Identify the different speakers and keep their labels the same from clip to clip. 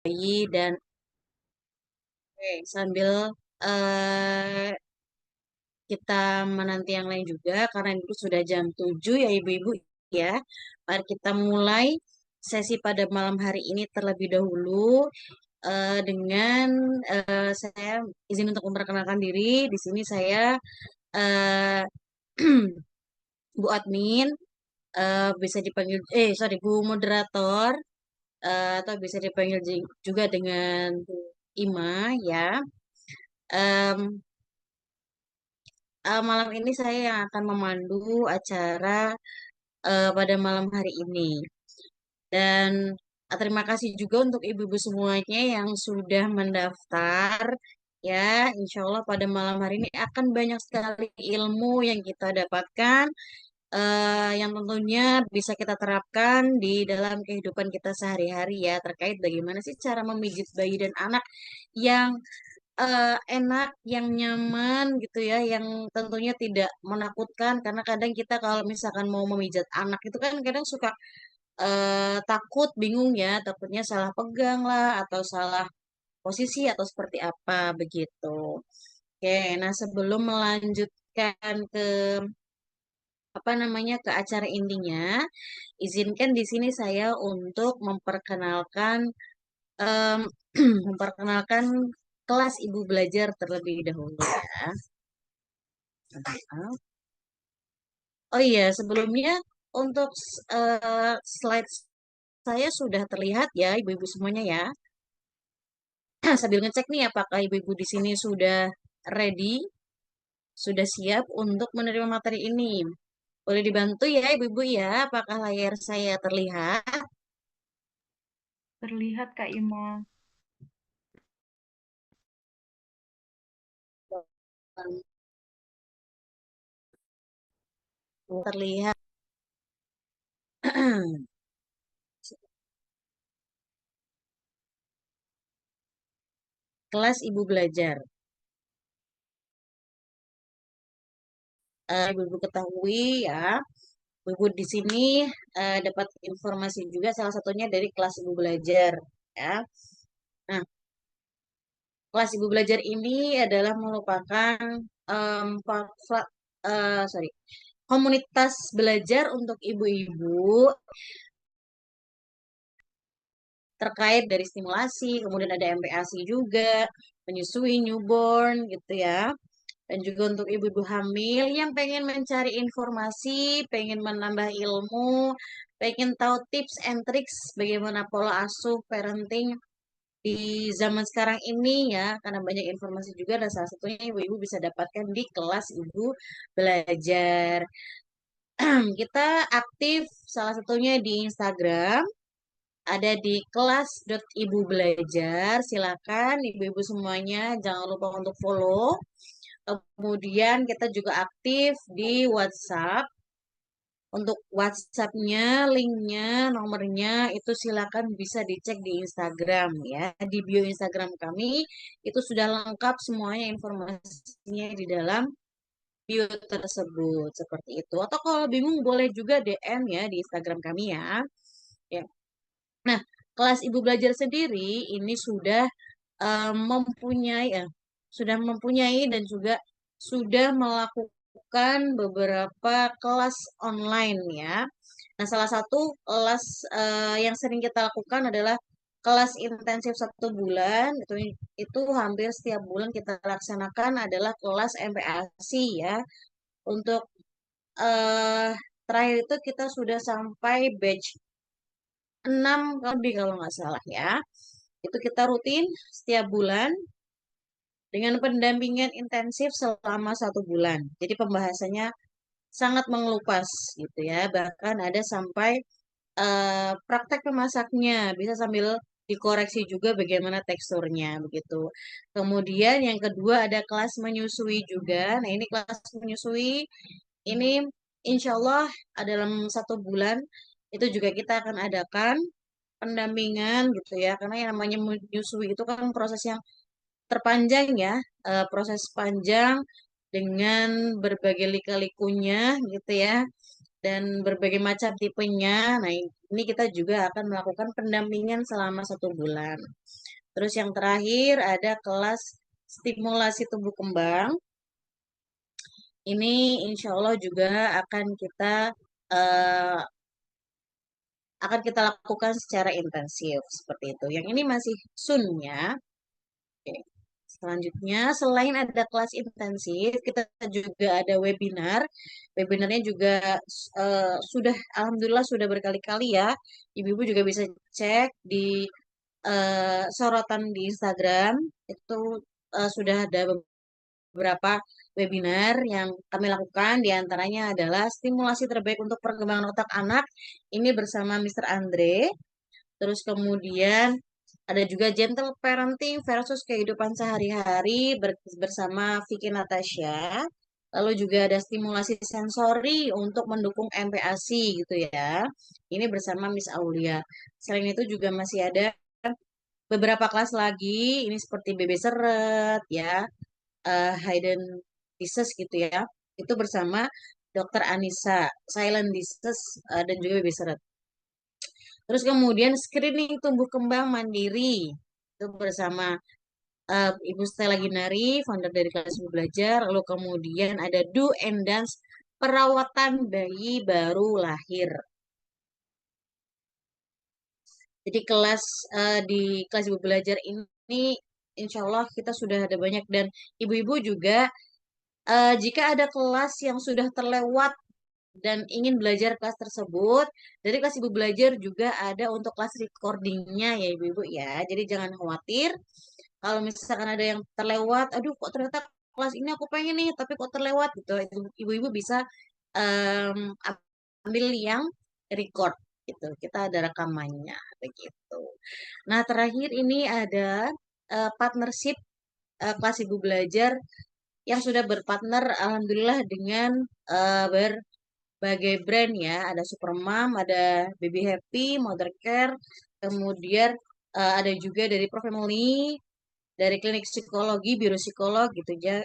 Speaker 1: bayi dan sambil eh, kita menanti yang lain juga karena itu sudah jam 7 ya ibu-ibu ya. Mari kita mulai sesi pada malam hari ini terlebih dahulu dengan saya izin untuk memperkenalkan diri. Di sini saya eh, Bu Admin, bisa dipanggil sorry Bu Moderator, atau bisa dipanggil juga dengan Bu Ima ya. Em, Malam ini saya yang akan memandu acara pada malam hari ini. Dan terima kasih juga untuk ibu-ibu semuanya yang sudah mendaftar. Ya, insya Allah pada malam hari ini akan banyak sekali ilmu yang kita dapatkan, yang tentunya bisa kita terapkan di dalam kehidupan kita sehari-hari ya, terkait bagaimana sih cara memijit bayi dan anak yang enak, yang nyaman gitu ya, yang tentunya tidak menakutkan. Karena kadang kita kalau misalkan mau memijat anak itu kan kadang suka takut, bingung ya, takutnya salah pegang lah atau salah posisi atau seperti apa begitu. Oke, nah sebelum melanjutkan ke apa namanya ke acara intinya, izinkan di sini saya untuk memperkenalkan em, memperkenalkan kelas ibu belajar terlebih dahulu ya. Oh iya, sebelumnya untuk slide saya sudah terlihat ya ibu-ibu semuanya ya. Sambil ngecek nih apakah ibu-ibu di sini sudah ready, sudah siap untuk menerima materi ini. Boleh dibantu ya ibu-ibu ya, apakah layar saya terlihat?
Speaker 2: Terlihat Kak Ima.
Speaker 1: Terlihat. Kelas ibu belajar. Ibu-ibu ketahui ya, ibu di sini dapat informasi juga salah satunya dari kelas ibu belajar ya. Nah, kelas ibu belajar ini adalah merupakan sorry, komunitas belajar untuk ibu-ibu terkait dari stimulasi, kemudian ada MPASI juga, menyusui newborn gitu ya. Dan juga untuk ibu-ibu hamil yang pengen mencari informasi, pengen menambah ilmu, pengen tahu tips and tricks bagaimana pola asuh parenting di zaman sekarang ini ya, karena banyak informasi juga dan salah satunya ibu-ibu bisa dapatkan di kelas ibu belajar. Kita aktif salah satunya di Instagram, ada di kelas.ibu belajar. Silakan ibu-ibu semuanya jangan lupa untuk follow. Kemudian kita juga aktif di WhatsApp. Untuk WhatsApp-nya, linknya, nomornya itu silakan bisa dicek di Instagram ya. Di bio Instagram kami itu sudah lengkap semuanya informasinya di dalam bio tersebut seperti itu. Atau kalau bingung boleh juga DM ya di Instagram kami ya. Ya. Nah, kelas Ibu Belajar sendiri ini mempunyai sudah mempunyai dan juga sudah melakukan beberapa kelas online ya. Nah, salah satu kelas yang sering kita lakukan adalah kelas intensif 1 bulan. Itu hampir setiap bulan kita laksanakan adalah kelas MPASI ya. Untuk eh, terakhir itu kita sudah sampai batch 6 lebih kalau nggak salah ya. Itu kita rutin setiap bulan dengan pendampingan intensif selama 1 bulan. Jadi pembahasannya sangat mengelupas gitu ya. Bahkan ada sampai praktek memasaknya, bisa sambil dikoreksi juga bagaimana teksturnya begitu. Kemudian yang kedua ada kelas menyusui juga. Nah ini kelas menyusui ini insya Allah dalam 1 bulan itu juga kita akan adakan pendampingan gitu ya. Karena yang namanya menyusui itu kan proses yang terpanjang ya, proses panjang dengan berbagai lika-likunya gitu ya. dan berbagai macam tipenya. Nah, ini kita juga akan melakukan pendampingan selama 1 bulan. Terus yang terakhir ada kelas stimulasi tumbuh kembang. Ini insya Allah juga akan eh, kita lakukan secara intensif seperti itu. Yang ini masih sunnya. Oke. Selanjutnya, selain ada kelas intensif, kita juga ada webinar. Webinarnya juga alhamdulillah sudah berkali-kali ya. Ibu-ibu juga bisa cek di sorotan di Instagram. Itu sudah ada beberapa webinar yang kami lakukan. Di antaranya adalah stimulasi terbaik untuk perkembangan otak anak. Ini bersama Mr. Andre. Terus kemudian ada juga gentle parenting versus kehidupan sehari-hari bersama Vicky Natasha. Lalu juga ada stimulasi sensori untuk mendukung MPASI gitu ya. Ini bersama Miss Aulia. Selain itu juga masih ada beberapa kelas lagi. Ini seperti BB Seret ya, Hidden Disease gitu ya. Itu bersama Dokter Anissa, Silent Disease dan juga BB Seret. Terus kemudian screening tumbuh kembang mandiri itu bersama Ibu Stella Ginari, founder dari kelas Ibu Belajar. Lalu kemudian ada do and dance perawatan bayi baru lahir. Jadi di kelas Ibu Belajar ini insya Allah kita sudah ada banyak dan ibu-ibu juga jika ada kelas yang sudah terlewat dan ingin belajar kelas tersebut, dari kelas Ibu Belajar juga ada untuk kelas recordingnya ya Ibu-Ibu ya. Jadi jangan khawatir kalau misalkan ada yang terlewat, aduh kok ternyata kelas ini aku pengen nih, tapi kok terlewat gitu. Ibu-Ibu bisa em, ambil yang record gitu. Kita ada rekamannya begitu. Nah, terakhir ini ada partnership kelas Ibu Belajar yang sudah berpartner alhamdulillah dengan berbagai brand ya. Ada Supermam, ada Baby Happy, Mother Care, kemudian ada juga dari Pro Family, dari klinik psikologi, biro psikolog gitu ya.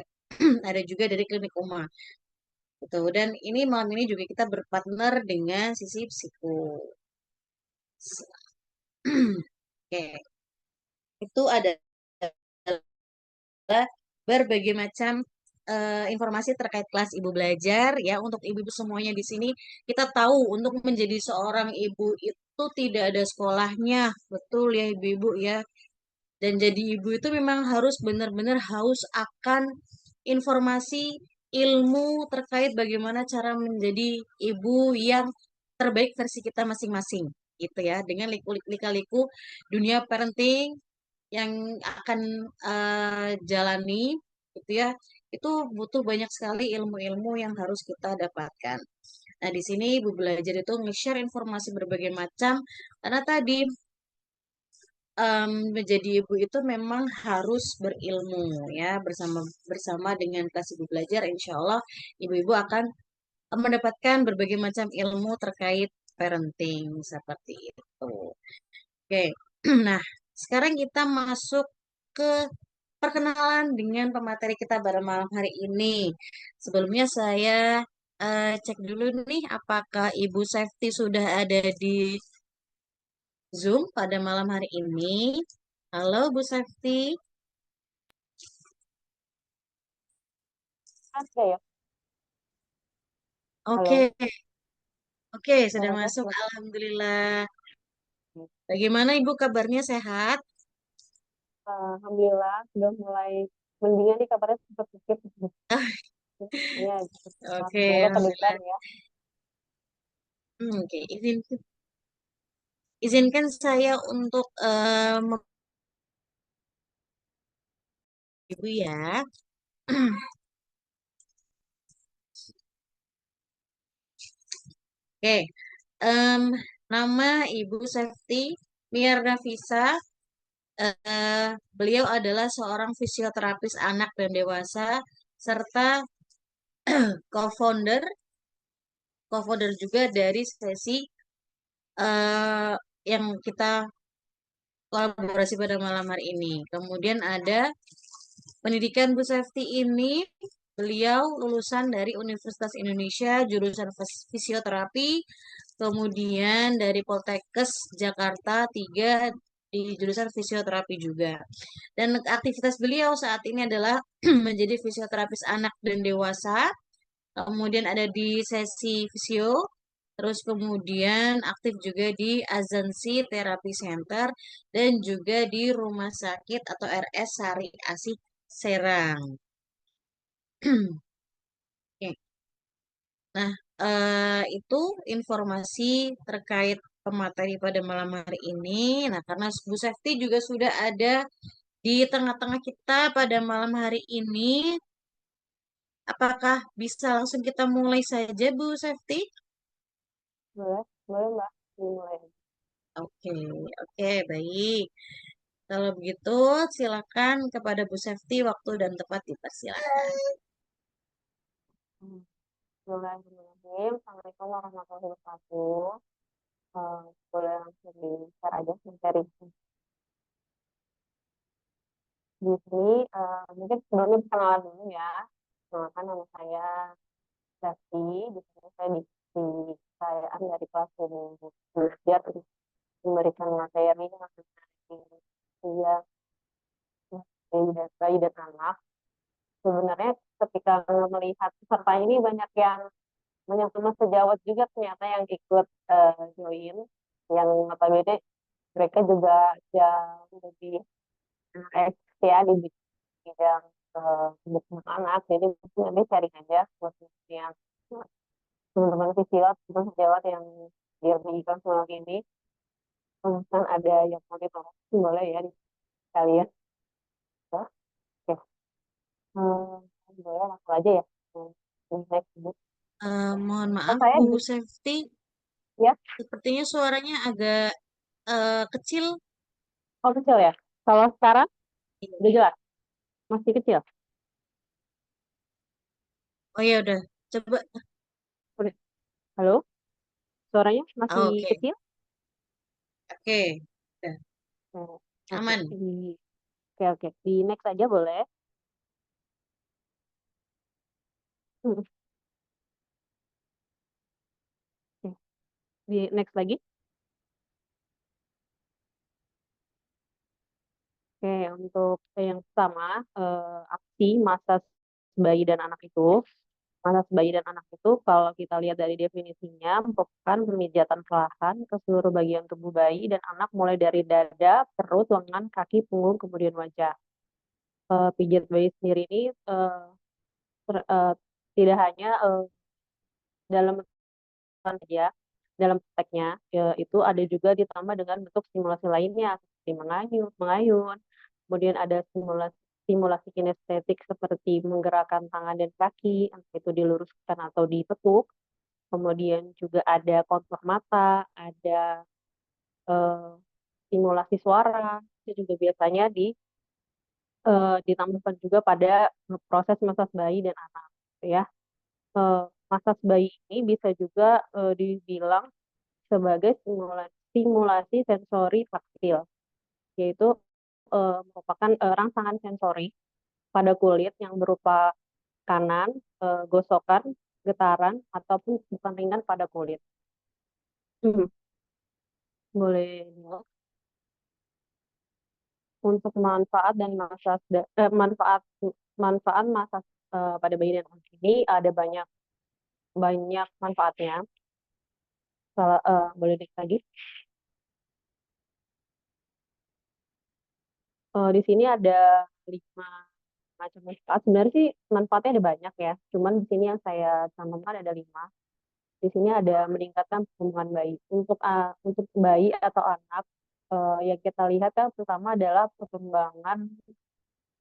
Speaker 1: Ada juga dari klinik Uma. Gitu. Dan ini malam ini juga kita berpartner dengan sisi psiko. Oke, itu adalah berbagai macam informasi terkait kelas ibu belajar ya untuk ibu-ibu semuanya di sini kita tahu untuk menjadi seorang ibu itu tidak ada sekolahnya betul ya ibu-ibu ya dan jadi ibu itu memang harus benar-benar haus akan informasi ilmu terkait bagaimana cara menjadi ibu yang terbaik versi kita masing-masing gitu ya dengan lika-liku dunia parenting yang akan jalani gitu ya itu butuh banyak sekali ilmu-ilmu yang harus kita dapatkan. Nah, di sini Ibu belajar itu nge-share informasi berbagai macam karena tadi menjadi ibu itu memang harus berilmu ya bersama bersama dengan kelas Ibu belajar insya Allah ibu-ibu akan mendapatkan berbagai macam ilmu terkait parenting seperti itu. Oke, nah sekarang kita masuk ke perkenalan dengan pemateri kita pada malam hari ini. Sebelumnya saya cek dulu nih apakah Ibu Safety sudah ada di Zoom pada malam hari ini. Halo Bu Safety.
Speaker 2: Ada ya? Halo,
Speaker 1: Oke, oke sudah
Speaker 2: suara saya
Speaker 1: masuk.
Speaker 2: jelas.
Speaker 1: Alhamdulillah. Bagaimana Ibu kabarnya sehat?
Speaker 2: Alhamdulillah sudah mulai mendingan nih kabarnya sempat sedikit. Ya,
Speaker 1: Oke,
Speaker 2: semoga ke depan
Speaker 1: Alhamdulillah.
Speaker 2: ya.
Speaker 1: Oke, izinkan saya untuk Ibu ya. Oke, em, nama Ibu Safety Miarda Visa. Beliau adalah seorang fisioterapis anak dan dewasa serta co-founder, co-founder juga dari sesi eh, yang kita kolaborasi pada malam hari ini. Kemudian ada pendidikan Bu Safety ini. Beliau lulusan dari Universitas Indonesia, jurusan fisioterapi, kemudian dari Poltekkes Jakarta 3 di jurusan fisioterapi juga. Dan aktivitas beliau saat ini adalah menjadi fisioterapis anak dan dewasa, kemudian ada di sesi fisio, terus kemudian aktif juga di Azansi Therapy Center dan juga di Rumah Sakit atau RS Sari Asih Serang. Oke. Nah, itu informasi terkait pemateri pada malam hari ini. Nah, karena Bu Safety juga sudah ada di tengah-tengah kita pada malam hari ini, apakah bisa langsung kita mulai saja, Bu Safety?
Speaker 2: Boleh, boleh Mbak, dimulai.
Speaker 1: Oke, oke, baik. Kalau begitu, silakan kepada Bu Safety waktu dan tempat dipersilakan.
Speaker 2: Hmm. Bismillahirrahmanirrahim. Assalamualaikum warahmatullahi wabarakatuh. Eh, Boleh langsung di-share aja materi di sini. Mungkin sebelumnya perkenalan dulu ya. Kenalkan nama saya Dati. Di sini saya di kepercayaan dari kelas ini belajar untuk memberikan materi mengenai usia bayi dan anak. Sebenarnya ketika melihat peserta ini banyak teman sejawat juga ternyata yang ikut join, yang notabene mereka juga jauh lebih ekspert ya di bidang pembentukan anak. Jadi mungkin nanti sharing aja buat yang teman-teman sisilat teman sejawat yang biar mengikat soal ini. Kalau misalkan ada yang mau ditolong boleh ya sekalian. Ya. Oke. Boleh langsung aja ya. Next, Bu.
Speaker 1: Mohon
Speaker 2: Oh,
Speaker 1: maaf,
Speaker 2: saya
Speaker 1: Bu Safety,
Speaker 2: ya.
Speaker 1: sepertinya suaranya agak kecil.
Speaker 2: Oh, kecil ya. Kalau sekarang udah jelas, masih kecil.
Speaker 1: Oh ya udah, coba.
Speaker 2: Udah. Halo, suaranya masih
Speaker 1: Oh, oke,
Speaker 2: kecil?
Speaker 1: oke, udah
Speaker 2: Oh, oke,
Speaker 1: aman.
Speaker 2: oke. Di next aja boleh. Hmm, oke. Di next lagi. Oke, untuk yang pertama, aksi masa bayi dan anak itu. Masa bayi dan anak itu, kalau kita lihat dari definisinya, merupakan pemijatan perlahan ke seluruh bagian tubuh bayi dan anak mulai dari dada, perut, lengan, kaki, punggung, kemudian wajah. Pijat bayi sendiri ini ter- eh, tidak hanya dalam saja dalam prakteknya itu ada juga ditambah dengan bentuk simulasi lainnya seperti mengayun, kemudian ada simulasi simulasi kinestetik seperti menggerakkan tangan dan kaki, entah itu diluruskan atau ditekuk. Kemudian juga ada kontur mata, ada eh, simulasi suara, itu juga biasanya ditambahkan juga pada proses massas bayi dan anak, gitu ya. Eh, Massas bayi ini bisa juga dibilang sebagai simulasi sensori taktil, yaitu merupakan rangsangan sensori pada kulit yang berupa kanan, gosokan, getaran, ataupun bukan ringan pada kulit. Hmm, boleh dilihat. Untuk manfaat dan manfaat manfaat masa pada bayi dan anak ini ada banyak banyak manfaatnya. Boleh dilihat lagi. Di sini ada 5 macam manfaat. Sebenarnya sih manfaatnya ada banyak ya. Cuman di sini yang saya cantumkan ada 5. Di sini ada meningkatkan pertumbuhan bayi. Untuk bayi atau anak yang kita lihat kan pertama adalah perkembangan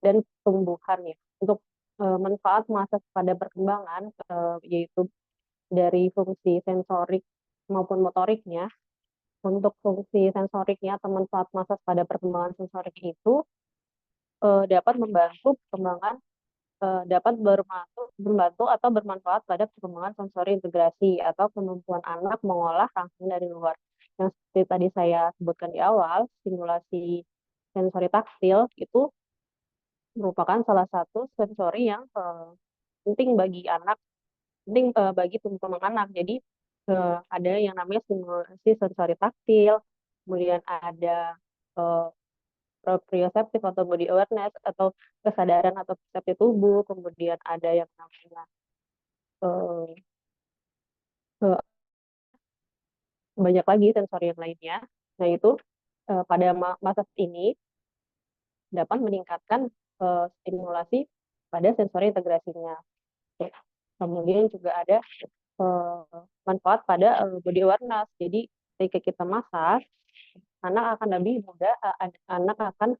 Speaker 2: dan pertumbuhan ya. Untuk manfaat masa pada perkembangan yaitu dari fungsi sensorik maupun motoriknya. Untuk fungsi sensoriknya atau manfaat masa pada perkembangan sensorik itu dapat membantu perkembangan dapat membantu atau bermanfaat pada perkembangan sensori integrasi atau kemampuan anak mengolah rangsangan dari luar. Yang seperti tadi saya sebutkan di awal, stimulasi sensori taktil itu merupakan salah satu sensori yang penting bagi anak, penting bagi tumbuh kembang anak. Jadi ada yang namanya stimulasi sensori taktil, kemudian ada eh, proprioceptif atau body awareness atau kesadaran atau persepsi tubuh, kemudian ada yang namanya eh, eh, banyak lagi sensori yang lainnya. Nah itu pada masa ini dapat meningkatkan stimulasi pada sensori integrasinya. Oke. Kemudian juga ada manfaat pada body awareness. Jadi ketika kita masak, anak akan lebih mudah, anak akan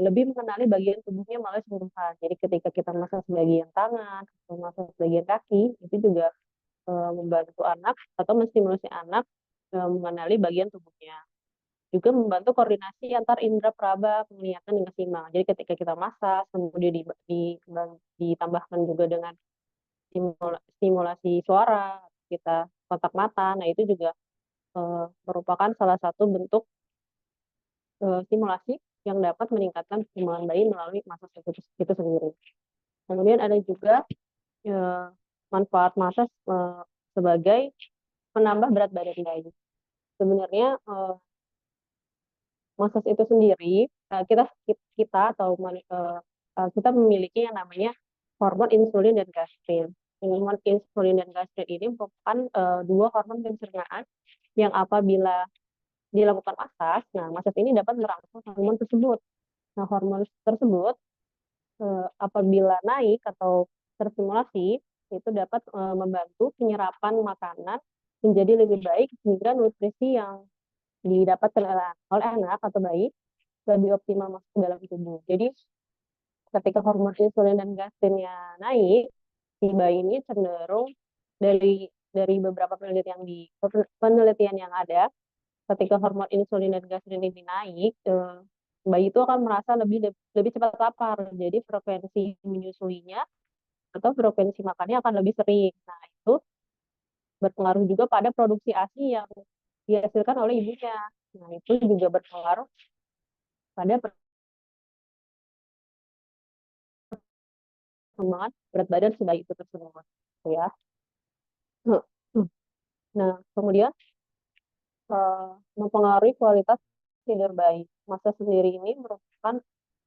Speaker 2: lebih mengenali bagian tubuhnya melalui sentuhan. Jadi ketika kita masak sebagian tangan atau masak sebagian kaki, itu juga membantu anak atau menstimulasi anak mengenali bagian tubuhnya. Juga membantu koordinasi antar indera peraba penglihatan dengan seimbang. Jadi ketika kita masak, kemudian ditambahkan juga dengan stimulasi suara, kita kontak mata, nah itu juga merupakan salah satu bentuk stimulasi yang dapat meningkatkan perkembangan bayi melalui masa itu sendiri. Kemudian ada juga eh, manfaat masa sebagai penambah berat badan bayi. Sebenarnya masa itu sendiri kita kita atau kita memiliki yang namanya hormon insulin dan gastrin. Hormon insulin dan gastrin ini merupakan dua hormon pencernaan yang apabila dilakukan masas, nah masas ini dapat merangsang hormon tersebut. Nah hormon tersebut apabila naik atau terstimulasi itu dapat membantu penyerapan makanan menjadi lebih baik sehingga nutrisi yang didapatkan oleh anak atau bayi lebih optimal masuk ke dalam tubuh. Jadi ketika hormon insulin dan gastrinnya naik, si bayi ini cenderung dari beberapa penelitian yang ada, ketika hormon insulin dan gastrin ini naik, bayi itu akan merasa lebih cepat lapar. Jadi frekuensi menyusuinya atau frekuensi makannya akan lebih sering. Nah, itu berpengaruh juga pada produksi ASI yang dihasilkan oleh ibunya. Nah, itu juga berpengaruh pada perkembangan berat badan si bayi itu tersebut. Ya. Nah, kemudian mempengaruhi kualitas tidur bayi. Masa sendiri ini merupakan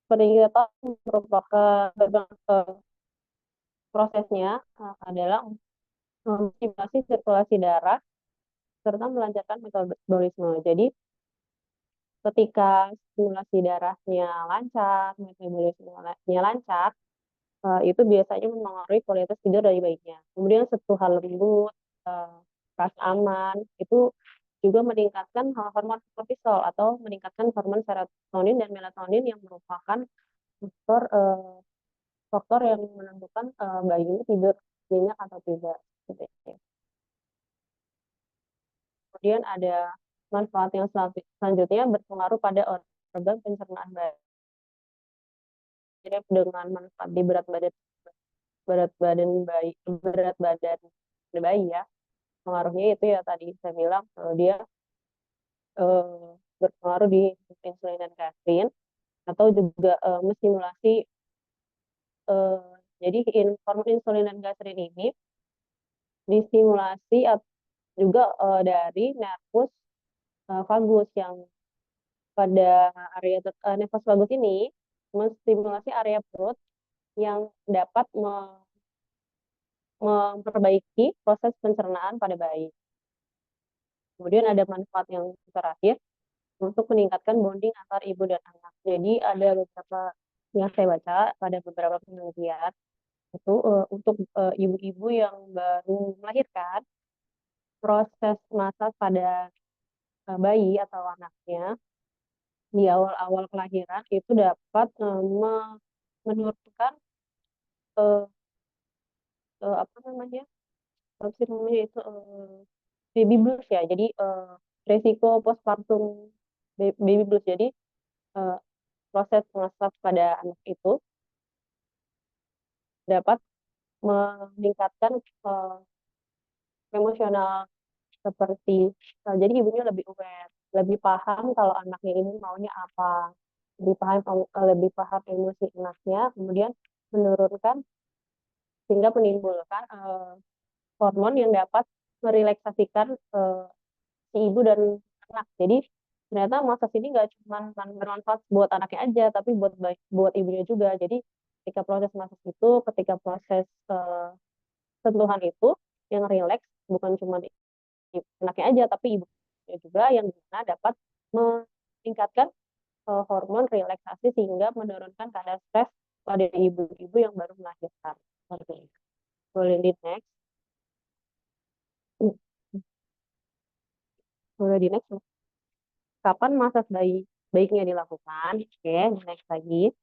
Speaker 2: peningkatan merupakan prosesnya adalah menstimulasi sirkulasi darah serta melancarkan metabolisme. Jadi ketika sirkulasi darahnya lancar, metabolismenya lancar, itu biasanya mempengaruhi kualitas tidur dari bayinya. Kemudian sentuhan lembut, rasa aman, itu juga meningkatkan hormon kortisol atau meningkatkan hormon serotonin dan melatonin yang merupakan faktor faktor yang menentukan bayi ini tidur nyenyak atau tidak. Gitu ya. Kemudian ada manfaat yang selanjutnya berpengaruh pada organ pencernaan bayi. Jadi dengan manfaat di berat badan bayi ya, pengaruhnya itu ya tadi saya bilang dia berpengaruh di insulin dan gastrin atau juga menstimulasi eh, jadi hormon insulin dan gastrin ini distimulasi juga dari nervus vagus yang pada area nervus vagus ini menstimulasi area perut yang dapat memperbaiki proses pencernaan pada bayi. Kemudian ada manfaat yang terakhir untuk meningkatkan bonding antar ibu dan anak. Jadi ada beberapa yang saya baca pada beberapa penelitian itu untuk ibu-ibu yang baru melahirkan, proses masak pada bayi atau anaknya di awal-awal kelahiran itu dapat menurunkan uh, apa namanya, apa sih namanya itu baby blues ya. Jadi resiko postpartum baby blues. Jadi uh, proses masak pada anak itu dapat meningkatkan emosional seperti jadi ibunya lebih aware, lebih paham kalau anaknya ini maunya apa, lebih paham emosi anaknya, kemudian menurunkan sehingga menimbulkan hormon yang dapat merelaksasikan si ibu dan anak. Jadi ternyata massage ini nggak cuma bermanfaat buat anaknya aja, tapi buat ibunya juga. Jadi ketika proses massage itu, ketika proses sentuhan itu yang rileks, bukan cuma anaknya aja, tapi ibunya juga yang dimana dapat meningkatkan hormon relaksasi sehingga menurunkan kadar stres pada ibu-ibu yang baru melahirkan. Seperti itu. Boleh di next. Boleh di next. Kapan masa baiknya dilakukan? Oke, next lagi.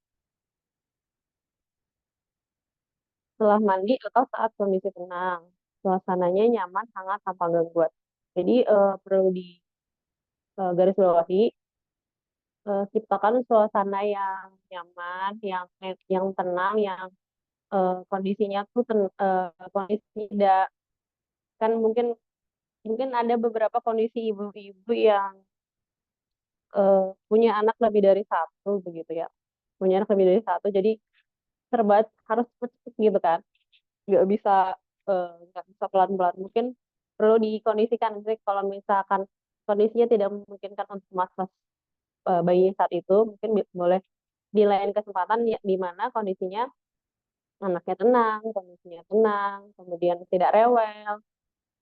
Speaker 2: Setelah mandi atau saat kondisi tenang. Suasananya nyaman, hangat, tanpa gangguan. Jadi perlu di garis bawahi, ciptakan suasana yang nyaman, yang tenang, yang kondisinya tuh kondisi tidak, kan mungkin mungkin ada beberapa kondisi ibu-ibu yang punya anak lebih dari satu begitu ya, punya anak lebih dari satu, jadi serba harus cepet gitu kan, nggak bisa nggak bisa pelan-pelan, mungkin perlu dikondisikan. Jadi kalau misalkan kondisinya tidak memungkinkan untuk massage bayi saat itu, mungkin boleh di lain kesempatan ya, di mana kondisinya anaknya tenang, kondisinya tenang, kemudian tidak rewel,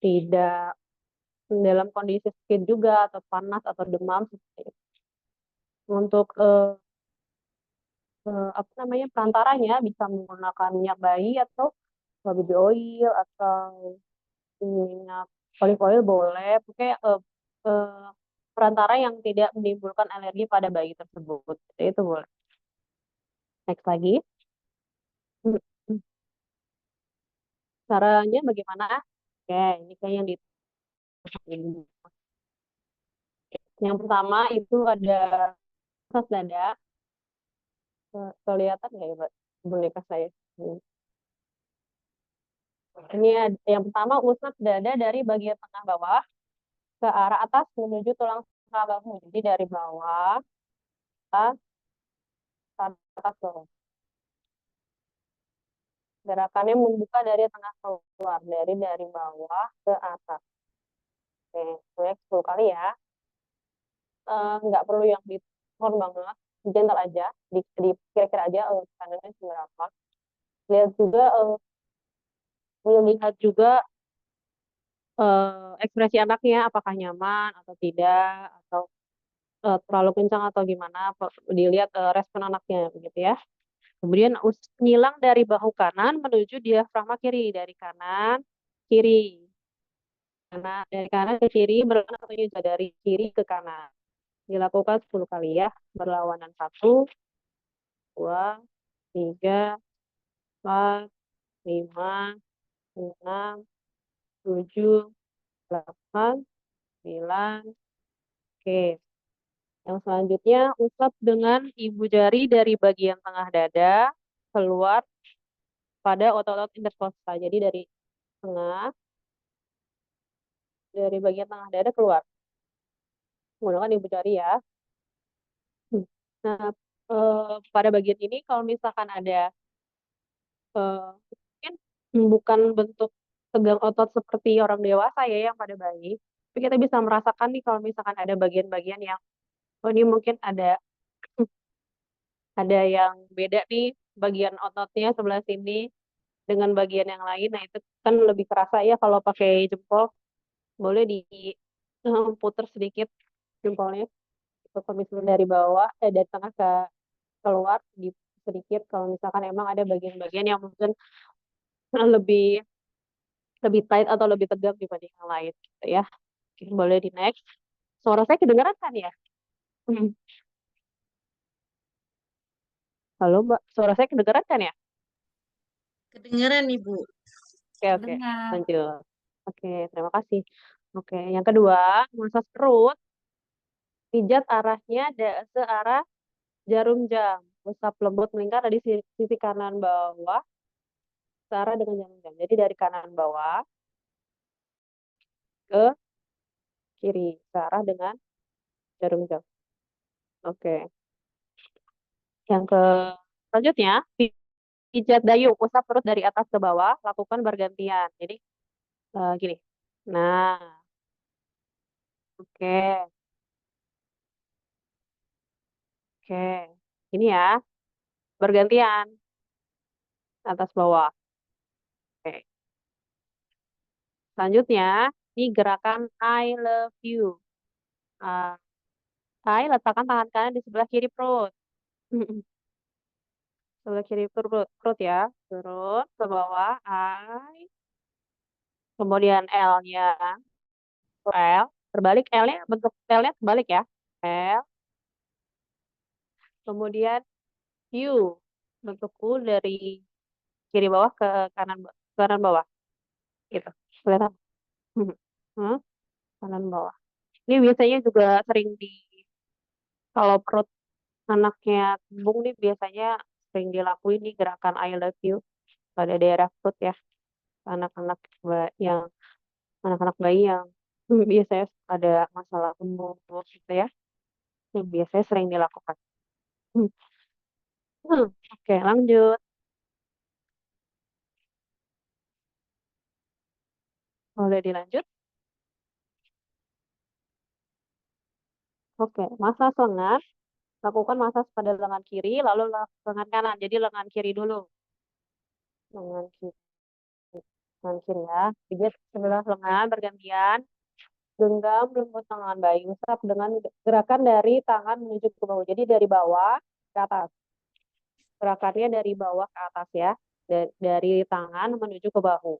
Speaker 2: tidak dalam kondisi sakit juga atau panas atau demam seperti itu. Untuk apa namanya, perantaranya bisa menggunakan minyak bayi atau baby oil atau minyak olive oil boleh. Pakai eh, perantara yang tidak menimbulkan alergi pada bayi tersebut. Itu boleh. Next lagi. Caranya bagaimana? Oke, ini kayak yang di yang pertama itu ada massage dada. Kelihatan nggak ya, Mbak? Boneka saya. Ini yang pertama, usap dada dari bagian tengah bawah ke arah atas menuju tulang tengah bahu. Jadi dari bawah atas ke atas bawah. Gerakannya membuka dari tengah keluar, dari bawah ke atas. Oke, gue 10 kali ya. Nggak perlu yang di tone banget, gentle aja, di kira-kira aja tekanannya seberapa. Lihat juga, lihat juga ekspresi anaknya apakah nyaman atau tidak, atau terlalu kencang atau gimana. Dilihat respon anaknya begitu ya. Kemudian nyilang dari bahu kanan menuju diafragma kiri, dari kanan kiri, karena dari kanan ke kiri berlawanan, atau juga dari kiri ke kanan. Dilakukan 10 kali ya, berlawanan. 1, 2, 3, 4, 5, 6, 7, 8, 9. Oke. Yang selanjutnya, usap dengan ibu jari dari bagian tengah dada keluar pada otot-otot interkostal. Jadi tengah, dari bagian tengah dada keluar. Menggunakan ibu jari ya. Nah, pada bagian ini kalau misalkan ada mungkin bukan bentuk tegang otot seperti orang dewasa ya yang pada bayi, tapi kita bisa merasakan nih kalau misalkan ada bagian-bagian yang, oh ini mungkin ada yang beda nih bagian ototnya sebelah sini dengan bagian yang lain. Nah itu kan lebih kerasa ya kalau pakai jempol. Boleh puter sedikit jempolnya. Itu kalau misalnya dari bawah, dari tengah ke keluar di sedikit. Kalau misalkan emang ada bagian-bagian yang mungkin lebih lebih tight atau lebih tegang dibanding yang lain gitu ya. Oke, boleh di next. Suara saya kedengeran kan ya? Hmm. Halo Mbak, suara saya kedengeran kan ya?
Speaker 1: Kedengeran Ibu.
Speaker 2: Oke, oke,
Speaker 3: Terdengar.
Speaker 2: lanjut. Oke, terima kasih. Oke, yang kedua, massage perut, pijat arahnya searah jarum jam. Usap lembut melingkar dari sisi kanan bawah searah dengan jarum jam. Jadi dari kanan bawah ke kiri searah dengan jarum jam. Oke. Yang ke selanjutnya, pijat dayung, usap perut dari atas ke bawah, lakukan bergantian. Jadi gini. Nah, oke, oke. Ini ya, bergantian atas bawah. Oke. Selanjutnya, ini gerakan I love you. Ah, I letakkan tangan kanan di sebelah kiri perut. Sebelah kiri perut ya. Turun ke bawah, I. Kemudian L-nya. L. Terbalik L-nya, bentuk L-nya terbalik ya. L. Kemudian U. Bentuk U dari kiri bawah ke kanan bawah. Gitu. Kelihatan? Hmm, kanan bawah. Ini biasanya juga sering kalau perut anaknya kembung nih biasanya sering dilakuin nih gerakan I love you pada daerah perut ya. Anak-anak yang anak-anak bayi yang biasanya ada masalah kembung gitu ya. Ini biasanya sering dilakukan. Hmm. Oke, lanjut. Boleh dilanjut? Oke, masas lengan. Lakukan masas pada lengan kiri, lalu lengan kanan. Jadi lengan kiri dulu. Lengan kiri. Lengan kiri ya. Pijat sebelah lengan bergantian. Genggam lembut tangan bayi. Usap dengan gerakan dari tangan menuju ke bawah. Jadi dari bawah ke atas. Gerakannya dari bawah ke atas ya. Dari tangan menuju ke bahu.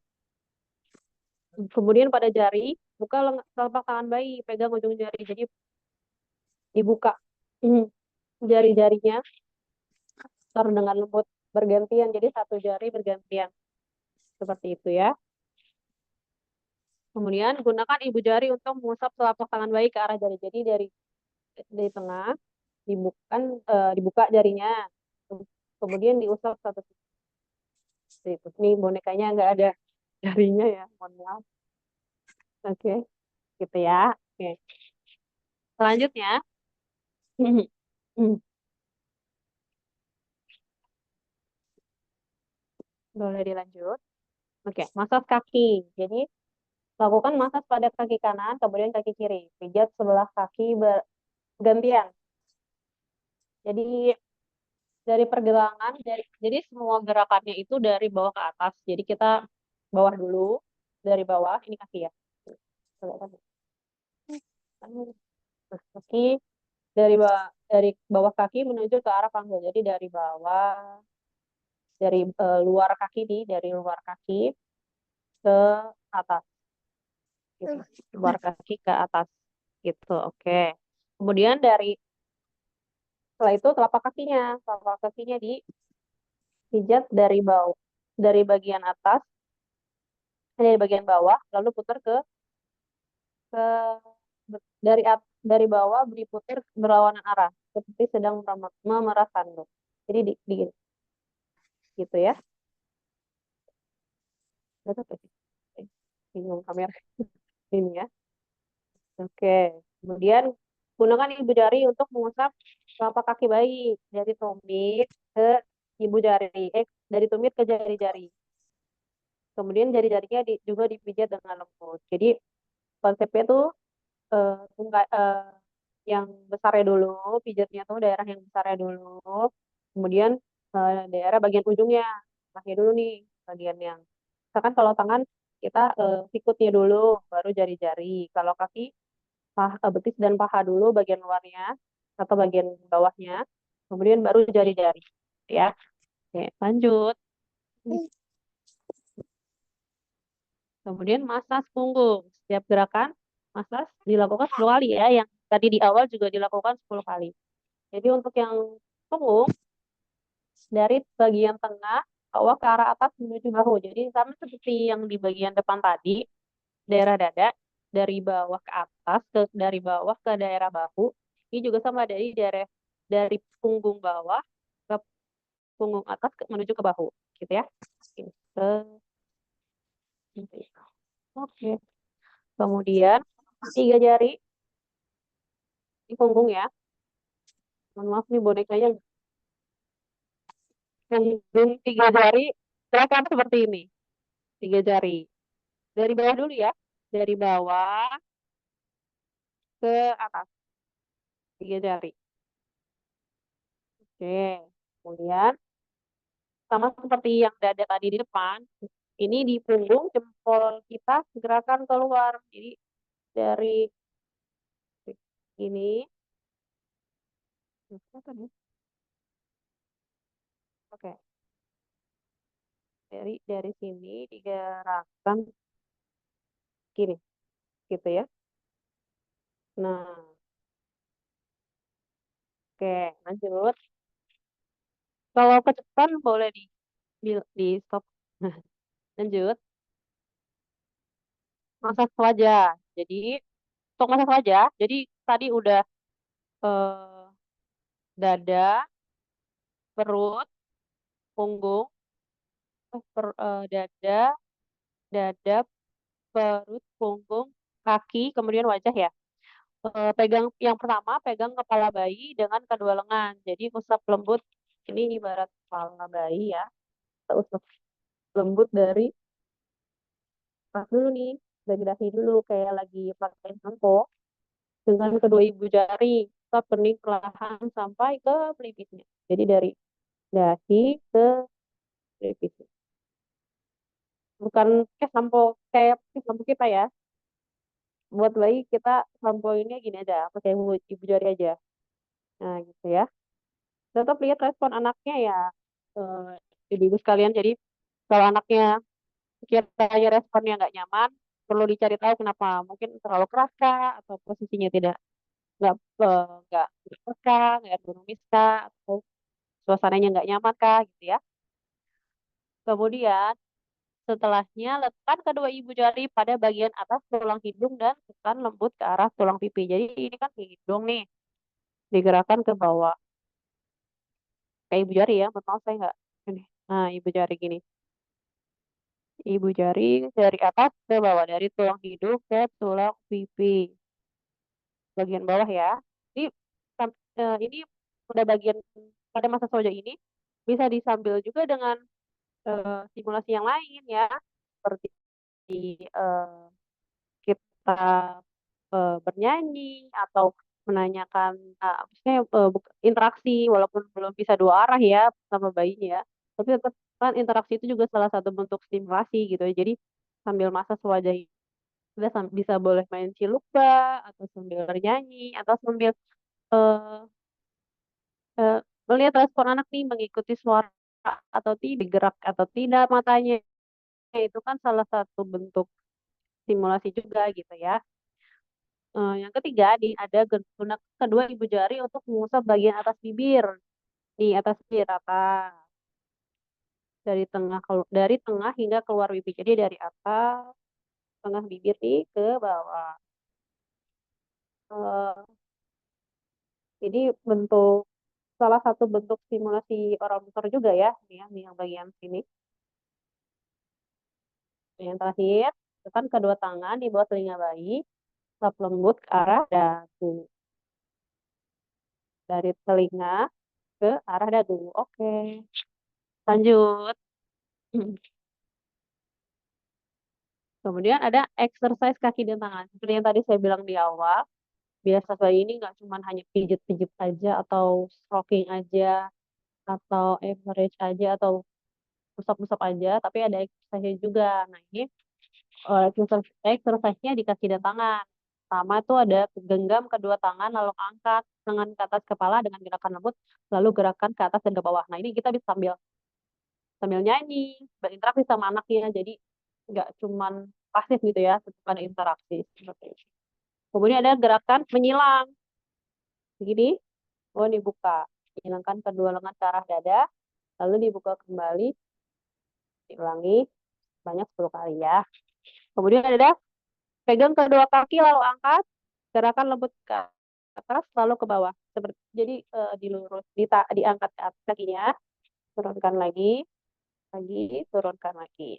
Speaker 2: Kemudian pada jari, buka telapak tangan bayi. Pegang ujung jari. Jadi dibuka jari-jarinya. Taruh dengan lembut bergantian. Jadi satu jari bergantian. Seperti itu ya. Kemudian gunakan ibu jari untuk mengusap telapak tangan bayi ke arah jari. Jadi dari tengah dibuka jarinya. Kemudian diusap satu itu. Nih bonekanya nggak ada jarinya ya, mohon maaf. Oke, gitu ya. Oke. Selanjutnya, boleh dilanjut. Oke, masas kaki. Jadi lakukan masas pada kaki kanan, kemudian kaki kiri. Pijat sebelah kaki bergantian. Jadi dari pergelangan, jadi semua gerakannya itu dari bawah ke atas. Jadi kita bawah dulu, dari bawah, ini kaki ya. Kaki dari bawah kaki menuju ke arah panggul. Jadi dari bawah, dari luar kaki nih, dari luar kaki ke atas, gitu. Luar kaki ke atas, gitu. Oke. Kemudian setelah itu telapak kakinya dipijat dari bawah, dari bagian atas, dari bagian bawah, lalu putar ke dari bawah diputar berlawanan arah, seperti sedang memeras tanduk. Jadi gitu ya. Betul, betul. Bingung kamera ini ya. Oke. Kemudian gunakan ibu jari untuk mengusap telapak kaki bayi dari tumit ke ibu jari, dari tumit ke jari-jari. Kemudian jari-jarinya juga dipijat dengan lembut. Jadi konsepnya tuh yang besarnya dulu, pijatnya tuh daerah yang besarnya dulu. Kemudian daerah bagian ujungnya, pakai dulu nih bagian yang. Misalkan kalau tangan kita sikutnya dulu, baru jari-jari. Kalau kaki betis dan paha dulu bagian luarnya atau bagian bawahnya, kemudian baru jari-jari. Ya, oke, lanjut. Kemudian masas punggung. Setiap gerakan masas dilakukan 10 kali ya, yang tadi di awal juga dilakukan 10 kali. Jadi untuk yang punggung, dari bagian tengah bawah ke arah atas menuju bahu. Jadi sama seperti yang di bagian depan tadi, daerah dada, dari bawah ke atas, dari bawah ke daerah bahu. Ini juga sama dari punggung bawah ke punggung atas menuju ke bahu, gitu ya. Ini, seperti itu. Oke. Kemudian 3 jari di punggung ya. Mohon maaf nih bonekanya punggung tiga jari, gerakan seperti ini. Tiga jari. Dari bawah dulu ya. Dari bawah ke atas. Tiga jari. Oke. Kemudian, sama seperti yang dada tadi di depan, ini di punggung jempol kita gerakan keluar. Jadi dari ini, apa nih? Oke, dari sini digerakkan gini, gitu ya. Nah, oke, lanjut. Kalau kecepatan boleh di stop. Lanjut, massage wajah. Jadi, untuk massage wajah, jadi tadi udah eh, dada, perut, punggung, dada, dada, perut, punggung, kaki, kemudian wajah ya. Pegang yang pertama, pegang kepala bayi dengan kedua lengan. Jadi usap lembut. Ini ibarat kepala bayi ya. Kita usap lembut dari pas dulu nih, dari dahi dulu kayak lagi pakai sampo dengan kedua ibu jari. Usap kening perlahan sampai ke pelipisnya. Jadi dari dahi ke pelipisnya. Bukan kayak sampo kayak sampo kita ya. Buat bayi kita sampo ini gini aja, pakai ibu jari aja. Nah, gitu ya. Tetap lihat respon anaknya ya, ibu-ibu sekalian. Jadi kalau anaknya kiranya responnya nggak nyaman, perlu dicari tahu kenapa. Mungkin terlalu keras kah, atau posisinya tidak nggak nggak peka, nggak ergonomis kah, atau suasananya nggak nyaman kah, gitu ya. Kemudian setelahnya letakkan kedua ibu jari pada bagian atas tulang hidung dan tekan lembut ke arah tulang pipi. Jadi ini kan hidung nih, digerakkan ke bawah. Kayak ibu jari ya, maaf saya nggak. Ini. Nah, ibu jari gini. Ibu jari dari atas ke bawah, dari tulang hidung ke tulang pipi, bagian bawah ya. Ini, ini pada bagian pada masa wajah ini bisa disambil juga dengan simulasi yang lain ya, seperti eh, kita bernyanyi atau menanyakan maksudnya interaksi walaupun belum bisa dua arah ya sama bayinya ya, tapi tetap kan interaksi itu juga salah satu bentuk stimulasi gitu ya. Jadi sambil masa wajah kita bisa boleh main ciluka atau sambil bernyanyi atau sambil eh, eh, melihat respon anak nih mengikuti suara atau tidak, gerak atau tidak matanya, itu kan salah satu bentuk stimulasi juga gitu ya. Yang ketiga, ada gunakan kedua ibu jari untuk mengusap bagian atas bibir. Di atas bibir atas, dari tengah hingga keluar bibir. Jadi dari atas tengah bibir nih ke bawah. Eh, ini bentuk salah satu bentuk stimulasi oral motor juga ya, ini ya, yang bagian sini. Yang terakhir, tekan kedua tangan di bawah telinga bayi, lap lembut ke arah dagu. Dari telinga ke arah dagu. Oke, lanjut. Kemudian ada exercise kaki dan tangan. Seperti yang tadi saya bilang di awal, biasa bayi ini nggak cuma hanya pijit-pijit aja, atau stroking aja, atau average aja, atau pusap-pusap aja, tapi ada exercise juga. Nah, ini exercise-nya di kaki dan tangan. Pertama tuh ada genggam kedua tangan, lalu angkat tangan ke atas kepala dengan gerakan lembut, lalu gerakan ke atas dan ke bawah. Nah, ini kita bisa sambil sambil nyanyi, berinteraksi sama anaknya. Jadi nggak cuman pasif gitu ya, tetap ada interaksi seperti itu. Kemudian ada gerakan menyilang. Begini, oh dibuka. Hilangkan kedua lengan ke arah dada, lalu dibuka kembali, diulangi banyak 10 kali ya. Kemudian ada pegang kedua kaki lalu angkat, gerakan lembut ke atas lalu ke bawah. Seperti jadi dilurus, diangkat ke atas kakinya, turunkan lagi, turunkan lagi.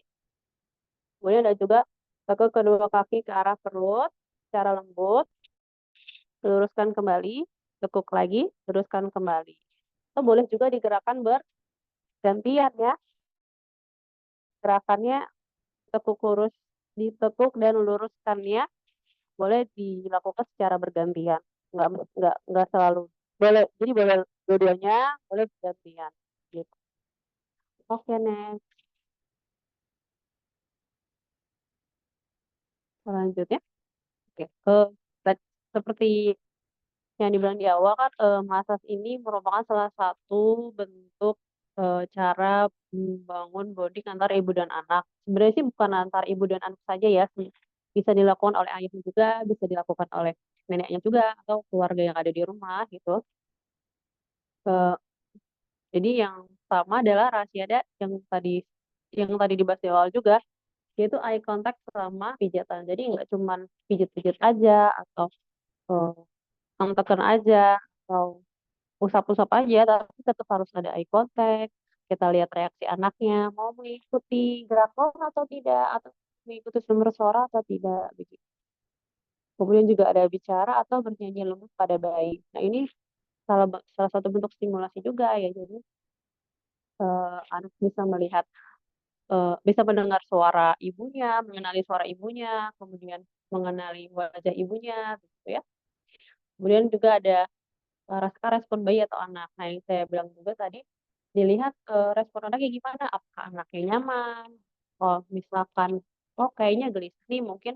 Speaker 2: Kemudian ada juga pakai kedua kaki ke arah perut secara lembut, luruskan kembali, tekuk lagi, luruskan kembali. Atau boleh juga digerakkan gantian ya, gerakannya tekuk lurus, ditekuk dan luruskannya boleh dilakukan secara bergantian, nggak nggak selalu boleh, jadi boleh dua-duanya, boleh bergantian gitu. Oke, next, selanjutnya. Oke, seperti yang dibilang di awal kan, massage ini merupakan salah satu bentuk cara membangun bonding antara ibu dan anak. Sebenarnya sih bukan antar ibu dan anak saja ya, bisa dilakukan oleh ayahnya juga, bisa dilakukan oleh neneknya juga, atau keluarga yang ada di rumah gitu. Eh, jadi yang sama adalah rahasia ada yang tadi dibahas di awal juga, yaitu eye contact sama pijatan. Jadi nggak cuman pijit-pijit aja atau tekan aja atau usap-usap aja, tapi tetap harus ada eye contact. Kita lihat reaksi anaknya, mau mengikuti gerakon atau tidak, atau mengikuti sumber suara atau tidak, begitu. Kemudian juga ada bicara atau bernyanyi lembut pada bayi. Nah, ini salah satu bentuk stimulasi juga ya. Jadi anak bisa melihat, bisa mendengar suara ibunya, mengenali suara ibunya, kemudian mengenali wajah ibunya, gitu ya. Kemudian juga ada respon bayi atau anak. Nah, yang saya bilang juga tadi, dilihat respon anaknya gimana, apakah anaknya nyaman, oh misalkan, oh kayaknya gelisah nih, mungkin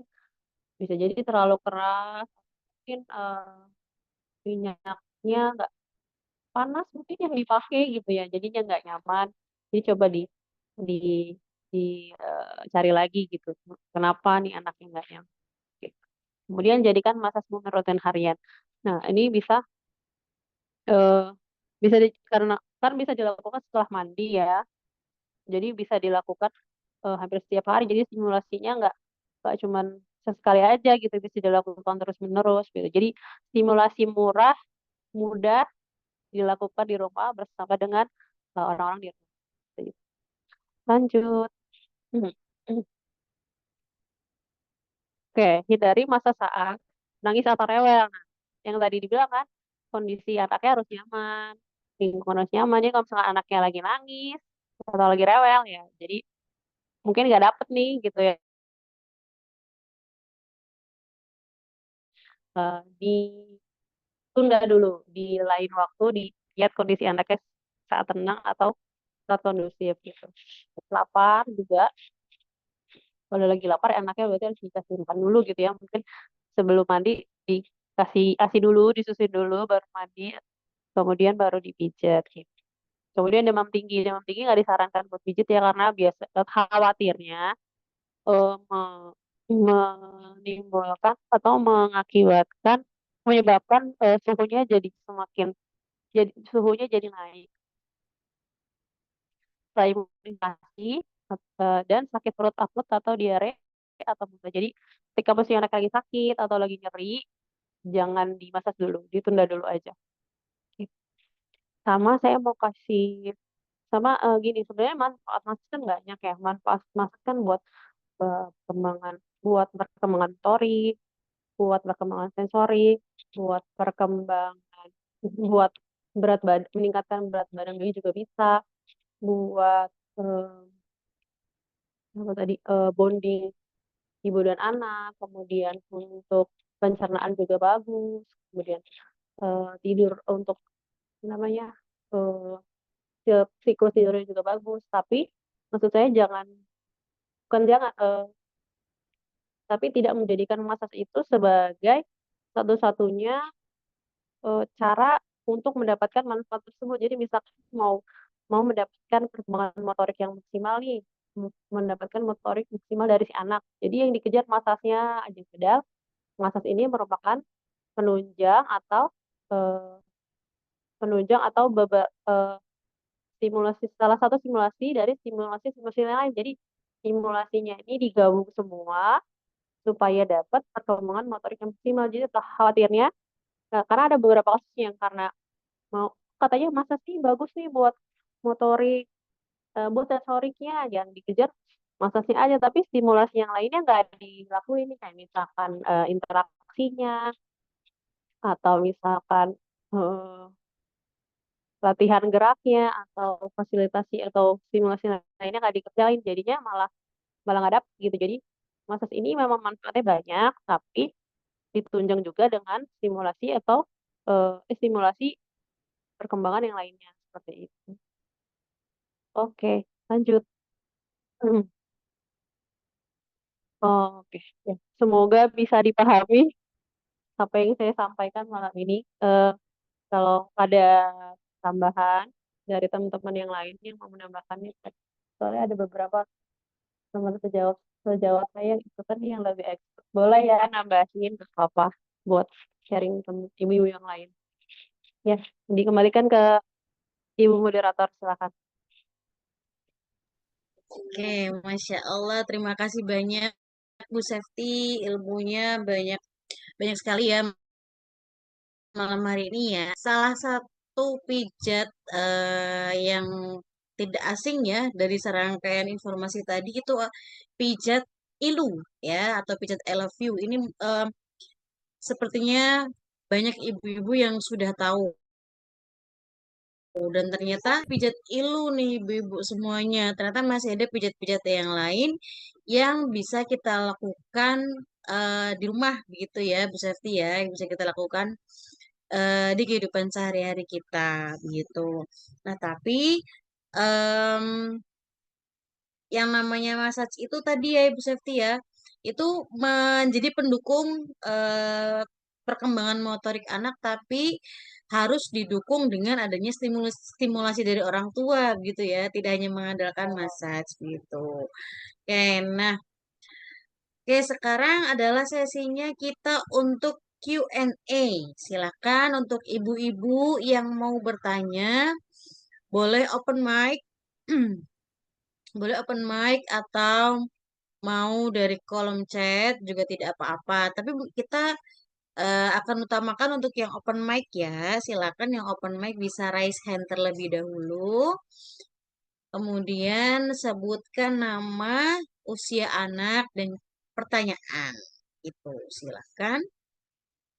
Speaker 2: bisa jadi terlalu keras, mungkin minyaknya nggak panas, mungkin yang dipakai gitu ya, jadinya nggak nyaman. Jadi coba di di cari lagi gitu, kenapa nih anaknya nggak nyaman. Gitu. Kemudian jadikan masa sebagai rutin harian. Nah, ini eh, karena kan bisa dilakukan setelah mandi ya. Jadi bisa dilakukan hampir setiap hari. Jadi simulasinya nggak cuman sesekali aja gitu, bisa dilakukan terus menerus gitu. Jadi simulasi murah, mudah dilakukan di rumah bersama dengan orang-orang di rumah. Gitu. Lanjut. Oke, hindari masa saat nangis atau rewel. Nah, yang tadi dibilang kan, kondisi anaknya harus nyaman, lingkungan harus nyaman. Jadi kalau misalnya anaknya lagi nangis atau lagi rewel ya, jadi mungkin nggak dapet nih gitu ya. Ditunda dulu di lain waktu, dilihat kondisi anaknya saat tenang atau saat kondusif gitu. Lapar juga, kalau lagi lapar anaknya berarti harus dikasih makan dulu gitu ya. Mungkin sebelum mandi dikasih ASI dulu, disusuin dulu, baru mandi, kemudian baru dipijat gitu. Kemudian demam tinggi nggak disarankan buat pijit ya, karena biasa khawatirnya menimbulkan atau mengakibatkan, menyebabkan suhunya jadi suhunya jadi naik, imunisasi, dan sakit perut akut atau diare atau muntah. Jadi ketika posisi anak lagi sakit atau lagi nyeri, jangan dimasak dulu, ditunda dulu aja. Gitu. Sama saya mau kasih sama gini, sebenarnya manfaat masak kan banyak ya. Manfaat masak kan perkembangan, buat perkembangan motorik, buat perkembangan sensorik, buat perkembangan, buat meningkatkan berat badan bayi juga bisa, buat apa tadi, bonding ibu dan anak, kemudian untuk pencernaan juga bagus, kemudian tidur untuk namanya eh, siklus tidurnya juga bagus. Tapi maksud saya jangan, bukan jangan, tapi tidak menjadikan massage itu sebagai satu-satunya cara untuk mendapatkan manfaat tersebut. Jadi misalkan mau mau mendapatkan perkembangan motorik yang maksimal nih, mendapatkan motorik maksimal dari si anak. Jadi yang dikejar massasnya aja, padahal massage ini merupakan penunjang atau eh, stimulasi, salah satu stimulasi dari stimulasi yang lain. Jadi stimulasinya ini digabung semua supaya dapat perkembangan motorik yang maksimal. Jadi khawatirnya, nah, karena ada beberapa kasus yang karena mau katanya masa sih bagus nih buat motorik, buat sensoriknya yang dikejar masasnya aja, tapi stimulasi yang lainnya nggak dilakuin nih, kayak misalkan interaksinya, atau misalkan eh, latihan geraknya atau fasilitasi atau simulasi lainnya nggak dikerjain, jadinya malah malah nggak dapet gitu. Jadi massage ini memang manfaatnya banyak, tapi ditunjang juga dengan stimulasi atau stimulasi perkembangan yang lainnya seperti itu. Oke, lanjut. Hmm. Oke, ya. Semoga bisa dipahami apa yang saya sampaikan malam ini. Kalau ada tambahan dari teman-teman yang lain yang mau menambahkannya, soalnya ada beberapa teman sejawat sejawat saya yang itu kan yang lebih expert. Boleh ya nambahin ke apa buat sharing teman ibu-ibu yang lain. Ya, dikembalikan ke ibu moderator, silakan.
Speaker 1: Oke, Masya Allah, terima kasih banyak Bu Safety, ilmunya banyak banyak sekali ya malam hari ini ya. Salah satu pijat yang tidak asing ya dari serangkaian informasi tadi itu pijat ilu ya atau pijat I love you. Ini sepertinya banyak ibu-ibu yang sudah tahu. Dan ternyata pijat ilu nih ibu-ibu semuanya. Ternyata masih ada pijat-pijat yang lain yang bisa kita lakukan di rumah begitu ya Bu Safety ya. Yang bisa kita lakukan di kehidupan sehari-hari kita begitu. Nah tapi em, yang namanya massage itu tadi ya Ibu Safety ya, itu menjadi pendukung perkembangan motorik anak, tapi harus didukung dengan adanya stimulasi dari orang tua gitu ya, tidak hanya mengandalkan massage gitu. Oke, nah, oke sekarang adalah sesinya kita untuk Q&A. Silakan untuk ibu-ibu yang mau bertanya, boleh open mic. Boleh open mic atau mau dari kolom chat juga tidak apa-apa. Tapi kita akan utamakan untuk yang open mic ya. Silakan yang open mic bisa raise hand terlebih dahulu. Kemudian sebutkan nama, usia anak, dan pertanyaan. Itu silakan.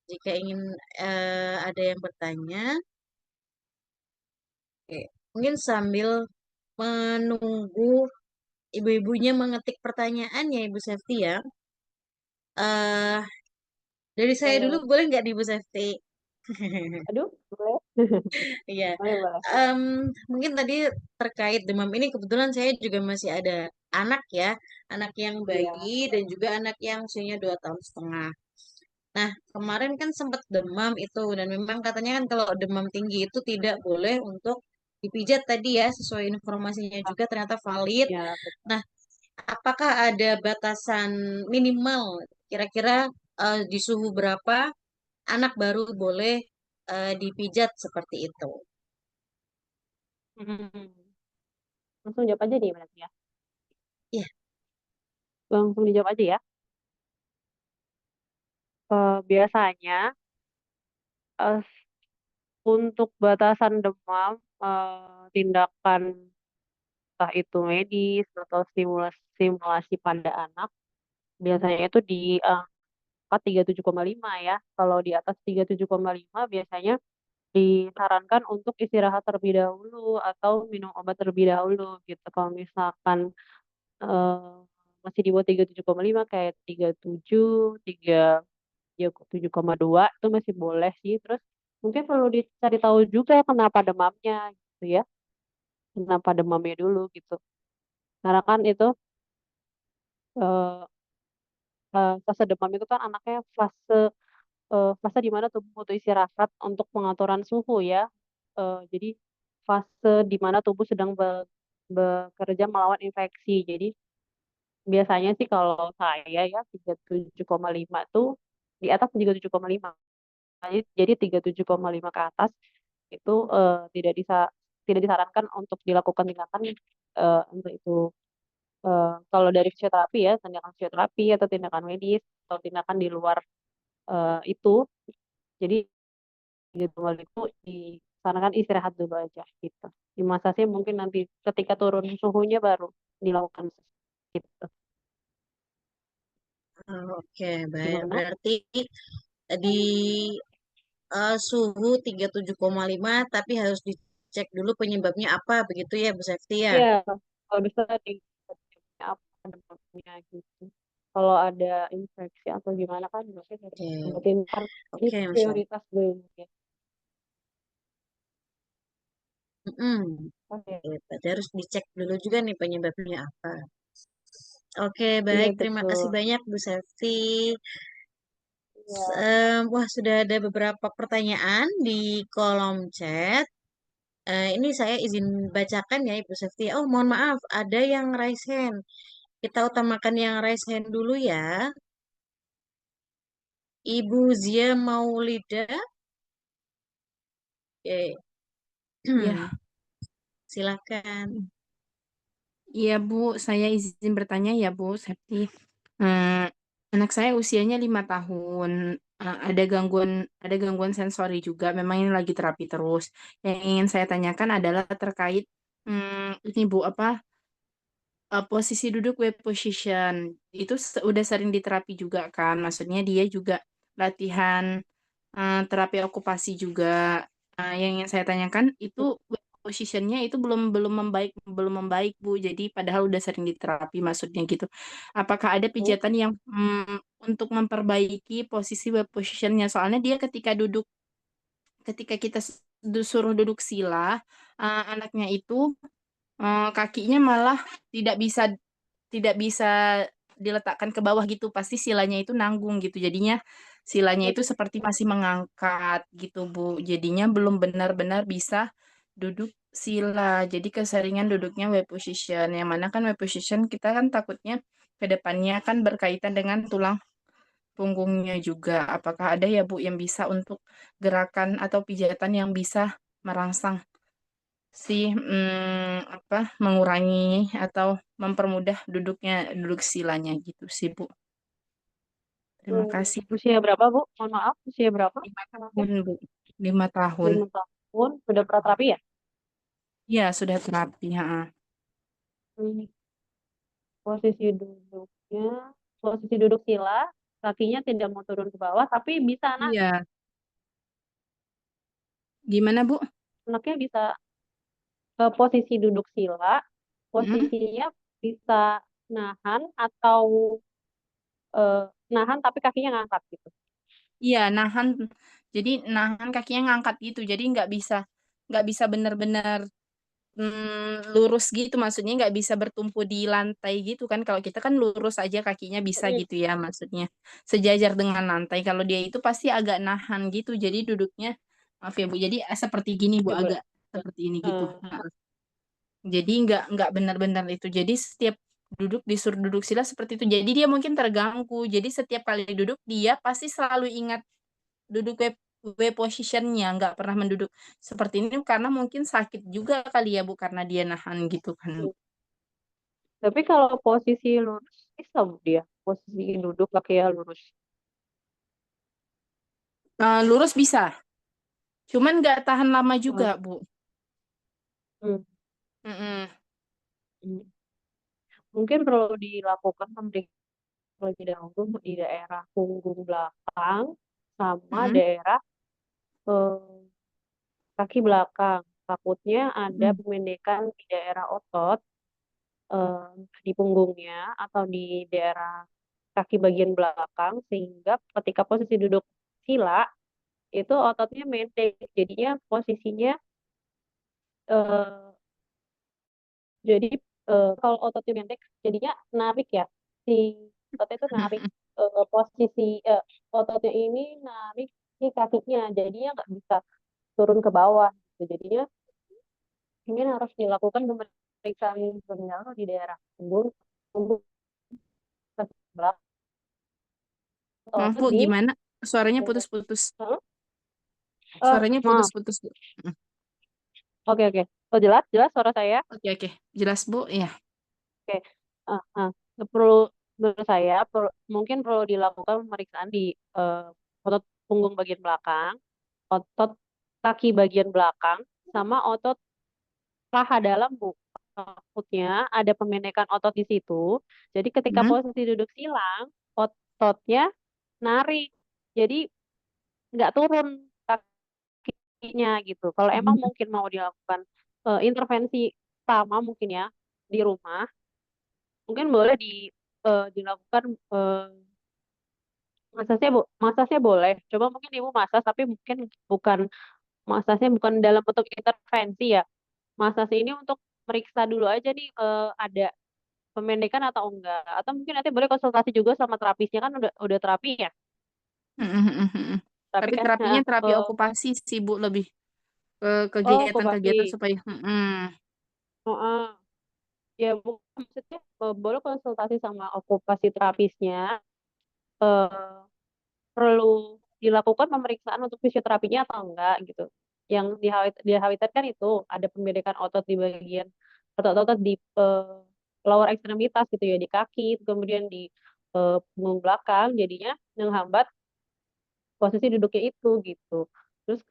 Speaker 1: Jika ingin ada yang bertanya, oke. Mungkin sambil menunggu ibu-ibunya mengetik pertanyaan ya Ibu Safety ya. eh Dari saya dulu
Speaker 2: Boleh.
Speaker 1: boleh nggak di Bu Safety?
Speaker 2: Aduh, boleh.
Speaker 1: Iya.
Speaker 2: Boleh, boleh.
Speaker 1: Em, Mungkin tadi terkait demam ini kebetulan saya juga masih ada anak ya, anak yang
Speaker 2: Iya.
Speaker 1: bayi dan juga anak yang usianya 2 tahun setengah. Nah, kemarin kan sempat demam itu dan memang katanya kan kalau demam tinggi itu tidak boleh untuk dipijat tadi ya, sesuai informasinya juga ternyata valid.
Speaker 2: Ya, betul.
Speaker 1: Nah, apakah ada batasan minimal kira-kira di suhu berapa anak baru boleh dipijat seperti itu?
Speaker 2: Hmm. Langsung jawab aja nih berarti ya.
Speaker 1: Iya,
Speaker 2: Langsung dijawab aja ya. Biasanya eh, untuk batasan demam, tindakan entah itu medis atau stimulasi, stimulasi pada anak, biasanya itu di angka 37,5 ya. Kalau di atas 37,5 biasanya disarankan untuk istirahat terlebih dahulu atau minum obat terlebih dahulu gitu. Kalau misalkan masih di bawah 37,5 kayak 37, 37,2 itu masih boleh sih. Terus mungkin perlu dicari tahu juga kenapa demamnya gitu ya. Kenapa demamnya dulu gitu. Karena kan itu eh, fase demam itu kan anaknya fase di mana tubuh butuh istirahat untuk pengaturan suhu ya. Jadi fase di mana tubuh sedang bekerja melawan infeksi. Jadi biasanya sih kalau saya ya 37,5 tuh di atas 37,5. Jadi 37,5 ke atas itu tidak disarankan untuk dilakukan tindakan untuk itu. Kalau dari fisioterapi ya, tindakan fisioterapi atau tindakan medis atau tindakan di luar itu, jadi gitu itu disarankan istirahat dulu aja gitu. Di masanya mungkin nanti ketika turun suhunya baru dilakukan gitu.
Speaker 1: oke, baik.
Speaker 2: Gimana?
Speaker 1: Berarti di suhu 37,5 tapi harus dicek dulu penyebabnya apa, begitu ya Bu Safety ya?
Speaker 2: Iya, kalau bisa di apa demamnya gitu. Kalau ada infeksi atau gimana kan mungkin harus
Speaker 1: Oke,
Speaker 2: obatin kan di
Speaker 1: oke, Masya Allah.
Speaker 2: prioritas dulu ya.
Speaker 1: Mm-mm.
Speaker 2: Oke,
Speaker 1: Oke, berarti harus dicek dulu juga nih penyebabnya apa. Oke,
Speaker 2: iya
Speaker 1: baik. Terima kasih
Speaker 2: betul.
Speaker 1: banyak Bu Safety.
Speaker 2: Iya,
Speaker 1: Wah, sudah ada beberapa pertanyaan di kolom chat. Ini saya izin bacakan ya Ibu Safety. Oh, mohon maaf, ada yang raise hand. Kita utamakan yang raise hand dulu ya. Ibu Zia Maulida. Oke,
Speaker 3: Ya,
Speaker 1: silakan.
Speaker 3: iya Bu, saya izin bertanya ya Bu, Septi. Hmm, anak saya usianya 5 tahun. Ada gangguan sensori juga. Memang ini lagi terapi terus. Yang ingin saya tanyakan adalah terkait ini Bu, posisi duduk web position itu udah sering diterapi juga kan. Maksudnya dia juga latihan terapi okupasi juga. Yang ingin saya tanyakan itu web positionnya itu belum membaik Bu. Jadi padahal udah sering diterapi maksudnya gitu. Apakah ada
Speaker 2: Bu.
Speaker 3: pijatan yang untuk memperbaiki posisi web positionnya? Soalnya dia ketika kita suruh duduk sila, anaknya itu kakinya malah tidak bisa tidak bisa diletakkan ke bawah gitu, pasti silanya itu nanggung gitu, jadinya silanya itu seperti masih mengangkat gitu Bu, jadinya belum benar-benar bisa duduk sila, jadi keseringan duduknya web position, yang mana kan web position kita kan takutnya ke depannya kan berkaitan dengan tulang punggungnya juga. Apakah ada ya Bu yang bisa untuk gerakan atau pijatan yang bisa merangsang mengurangi atau mempermudah duduk silanya gitu sih Bu. Terima kasih.
Speaker 2: Usia berapa Bu? Mohon maaf, usia berapa?
Speaker 3: 5 tahun Bu. 5 tahun.
Speaker 2: 5 tahun. Sudah pernah terapi ya?
Speaker 3: Ya sudah terapi. Ha.
Speaker 2: Hmm. Posisi duduknya, posisi duduk sila, kakinya tidak mau turun ke bawah, tapi bisa
Speaker 3: Iya. Gimana Bu?
Speaker 2: anaknya bisa posisi duduk sila,
Speaker 3: Mm-mm.
Speaker 2: posisinya bisa nahan atau eh, nahan tapi kakinya ngangkat gitu.
Speaker 3: Iya nahan. Jadi nahan kakinya ngangkat gitu. Jadi nggak bisa benar-benar lurus gitu. Maksudnya nggak bisa bertumpu di lantai gitu kan. Kalau kita kan lurus aja kakinya bisa
Speaker 2: Mm,
Speaker 3: gitu ya. Maksudnya sejajar dengan lantai. Kalau dia itu pasti agak nahan gitu. Jadi duduknya maaf ya Bu. Jadi seperti gini Bu
Speaker 2: ya,
Speaker 3: agak seperti ini gitu.
Speaker 2: eh,
Speaker 3: Nah, jadi nggak benar-benar itu. Jadi setiap duduk disuruh duduk sila seperti itu. Jadi dia mungkin terganggu. Jadi setiap kali duduk dia pasti selalu ingat duduk web positionnya, nggak pernah menduduk seperti ini karena mungkin sakit juga kali ya Bu karena dia nahan gitu kan Bu.
Speaker 2: tapi kalau posisi lurus bisa Bu dia, posisi duduk kakinya lurus.
Speaker 3: Lurus bisa, cuman nggak tahan lama juga
Speaker 2: Eh,
Speaker 3: Bu.
Speaker 2: hmm,
Speaker 3: Mm-mm.
Speaker 2: hmm. Mungkin perlu dilakukan pemeriksaan terlebih dahulu di daerah punggung belakang sama
Speaker 3: Mm-mm.
Speaker 2: daerah eh, kaki belakang. Takutnya ada
Speaker 3: Mm.
Speaker 2: pemendekan di daerah otot eh, di punggungnya atau di daerah kaki bagian belakang sehingga ketika posisi duduk sila itu ototnya pendek. Jadinya posisinya eh, jadi kalau ototnya pendek jadinya narik ya si ototnya itu narik posisi ototnya ini narik si kakinya jadinya nggak bisa turun ke bawah gitu. Jadinya mungkin harus dilakukan pemeriksaan terlebih di daerah punggung punggung sebelah
Speaker 3: Maaf
Speaker 2: atau
Speaker 3: Bu,
Speaker 2: di
Speaker 3: gimana? Suaranya
Speaker 2: punggung.
Speaker 3: putus-putus.
Speaker 2: Hah?
Speaker 3: Suaranya
Speaker 2: Maaf.
Speaker 3: putus-putus Bu. Mm.
Speaker 2: Oke, oke. Oh, jelas, jelas suara saya.
Speaker 3: Oke oke, jelas Bu ya.
Speaker 2: Oke. Ah, ah. Perlu menurut saya mungkin perlu dilakukan pemeriksaan di eh, otot punggung bagian belakang, otot kaki bagian belakang, sama otot paha dalam Bu. Takutnya ada pemendekan otot di situ. Jadi ketika
Speaker 3: Mm.
Speaker 2: posisi duduk silang, ototnya narik. Jadi nggak turun gitu. Kalau emang mungkin mau dilakukan intervensi sama mungkin ya di rumah, mungkin boleh dilakukan masasnya boleh. Coba mungkin ibu masas tapi mungkin bukan masasnya bukan dalam bentuk intervensi ya. Masasnya ini untuk meriksa dulu aja nih ada pemendekan atau enggak. Atau mungkin nanti boleh konsultasi juga sama terapisnya kan udah terapi ya. Tapi
Speaker 3: Tapi
Speaker 2: kan
Speaker 3: terapinya terapi okupasi sih Bu, lebih ke kegiatan-kegiatan
Speaker 2: okupasi.
Speaker 3: supaya
Speaker 2: Heeh. Ya maksudnya boleh konsultasi sama okupasi terapisnya. eh, Perlu dilakukan pemeriksaan untuk fisioterapinya atau enggak gitu. Yang dikhawatirkan itu ada pembedekan otot di bagian otot-otot di lower ekstremitas gitu ya, di kaki, kemudian di punggung belakang, jadinya menghambat posisi duduknya itu gitu. Terus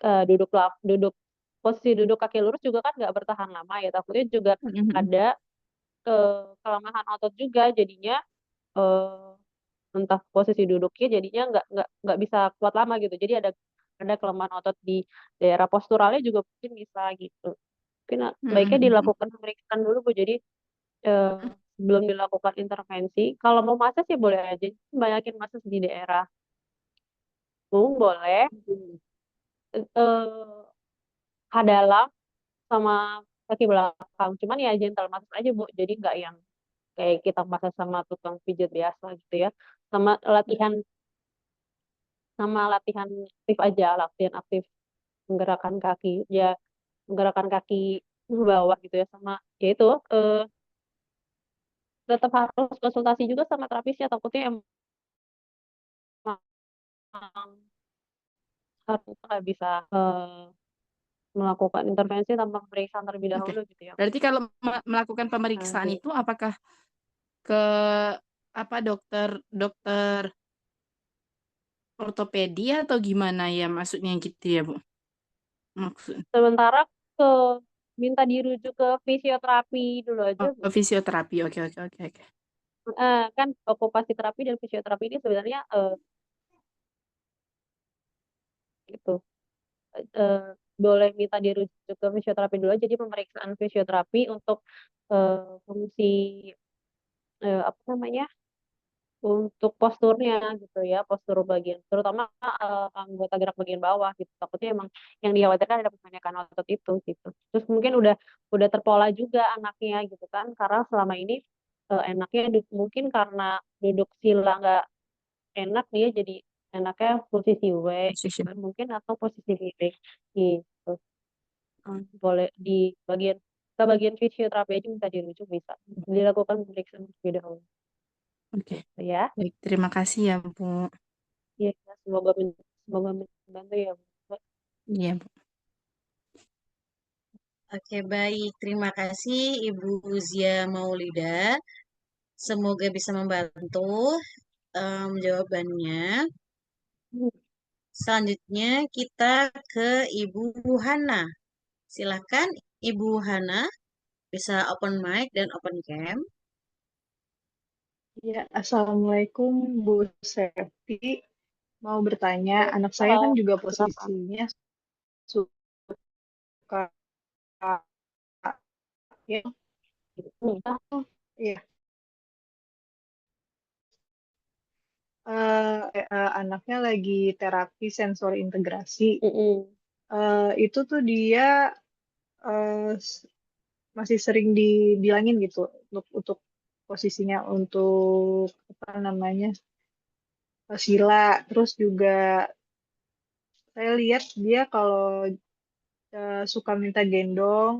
Speaker 2: duduk posisi duduk kaki lurus juga kan nggak bertahan lama ya, takutnya juga ada kelemahan otot juga, jadinya entah posisi duduknya jadinya nggak bisa kuat lama gitu. Jadi ada kelemahan otot di daerah posturalnya juga mungkin bisa gitu. Mungkin baiknya dilakukan pemeriksaan dulu Bu. Jadi eh, sebelum dilakukan intervensi, kalau mau massage sih boleh aja. Banyakin massage di daerah punggung boleh, dalam sama kaki belakang. Cuman ya gentle massage aja Bu. Jadi nggak yang kayak kita massage sama tukang pijat biasa gitu ya. Sama latihan aktif aja, latihan aktif menggerakkan kaki ya, menggerakkan kaki ke bawah gitu ya, sama ya itu tetap harus konsultasi juga sama terapisnya, takutnya emang harus nggak bisa melakukan intervensi tanpa pemeriksaan terlebih
Speaker 3: Oke.
Speaker 2: dahulu gitu ya.
Speaker 3: Berarti kalau melakukan
Speaker 2: Nah,
Speaker 3: pemeriksaan
Speaker 2: gitu.
Speaker 3: itu apakah ke apa dokter dokter ortopedi atau gimana ya maksudnya gitu ya Bu? Maksud
Speaker 2: Sementara ke minta dirujuk ke fisioterapi dulu aja Bu.
Speaker 3: fisioterapi. Oke, oke, oke, oke.
Speaker 2: Kan okupasi terapi dan fisioterapi ini sebenarnya gitu eh, boleh minta dirujuk ke fisioterapi dulu aja. Jadi pemeriksaan fisioterapi untuk fungsi apa namanya, untuk posturnya gitu ya, postur bagian terutama anggota gerak bagian bawah gitu, takutnya emang yang dikhawatirkan ada kebanyakan otot itu gitu. Terus mungkin udah terpola juga anaknya gitu kan, karena selama ini enaknya mungkin karena duduk sila nggak enak, dia jadi enaknya posisi W gitu
Speaker 3: Position.
Speaker 2: kan mungkin, atau posisi miring gitu. Boleh di bagian ke bagian fisioterapi aja minta dirujuk, bisa dilakukan pemeriksaan terlebih dahulu
Speaker 3: Oke.
Speaker 2: gitu ya.
Speaker 3: Baik, terima kasih ya Bu.
Speaker 2: Iya, semoga membantu ya Bu.
Speaker 3: Iya Bu.
Speaker 1: Oke, baik. Terima kasih Ibu Zia Maulida. Semoga bisa membantu jawabannya. Selanjutnya kita ke Ibu Hana. Silakan Ibu Hana, bisa open mic dan open cam.
Speaker 4: Ya, Assalamualaikum Bu Septi. Mau bertanya, anak saya kan
Speaker 2: Halo,
Speaker 4: juga
Speaker 2: silakan.
Speaker 4: posisinya suka ya,
Speaker 2: Nih,
Speaker 4: ya anaknya lagi terapi sensori integrasi.
Speaker 2: mm-mm.
Speaker 4: Itu tuh dia eh, s- masih sering dibilangin gitu untuk posisinya, untuk apa namanya, sila. Terus juga saya lihat dia kalau suka minta gendong.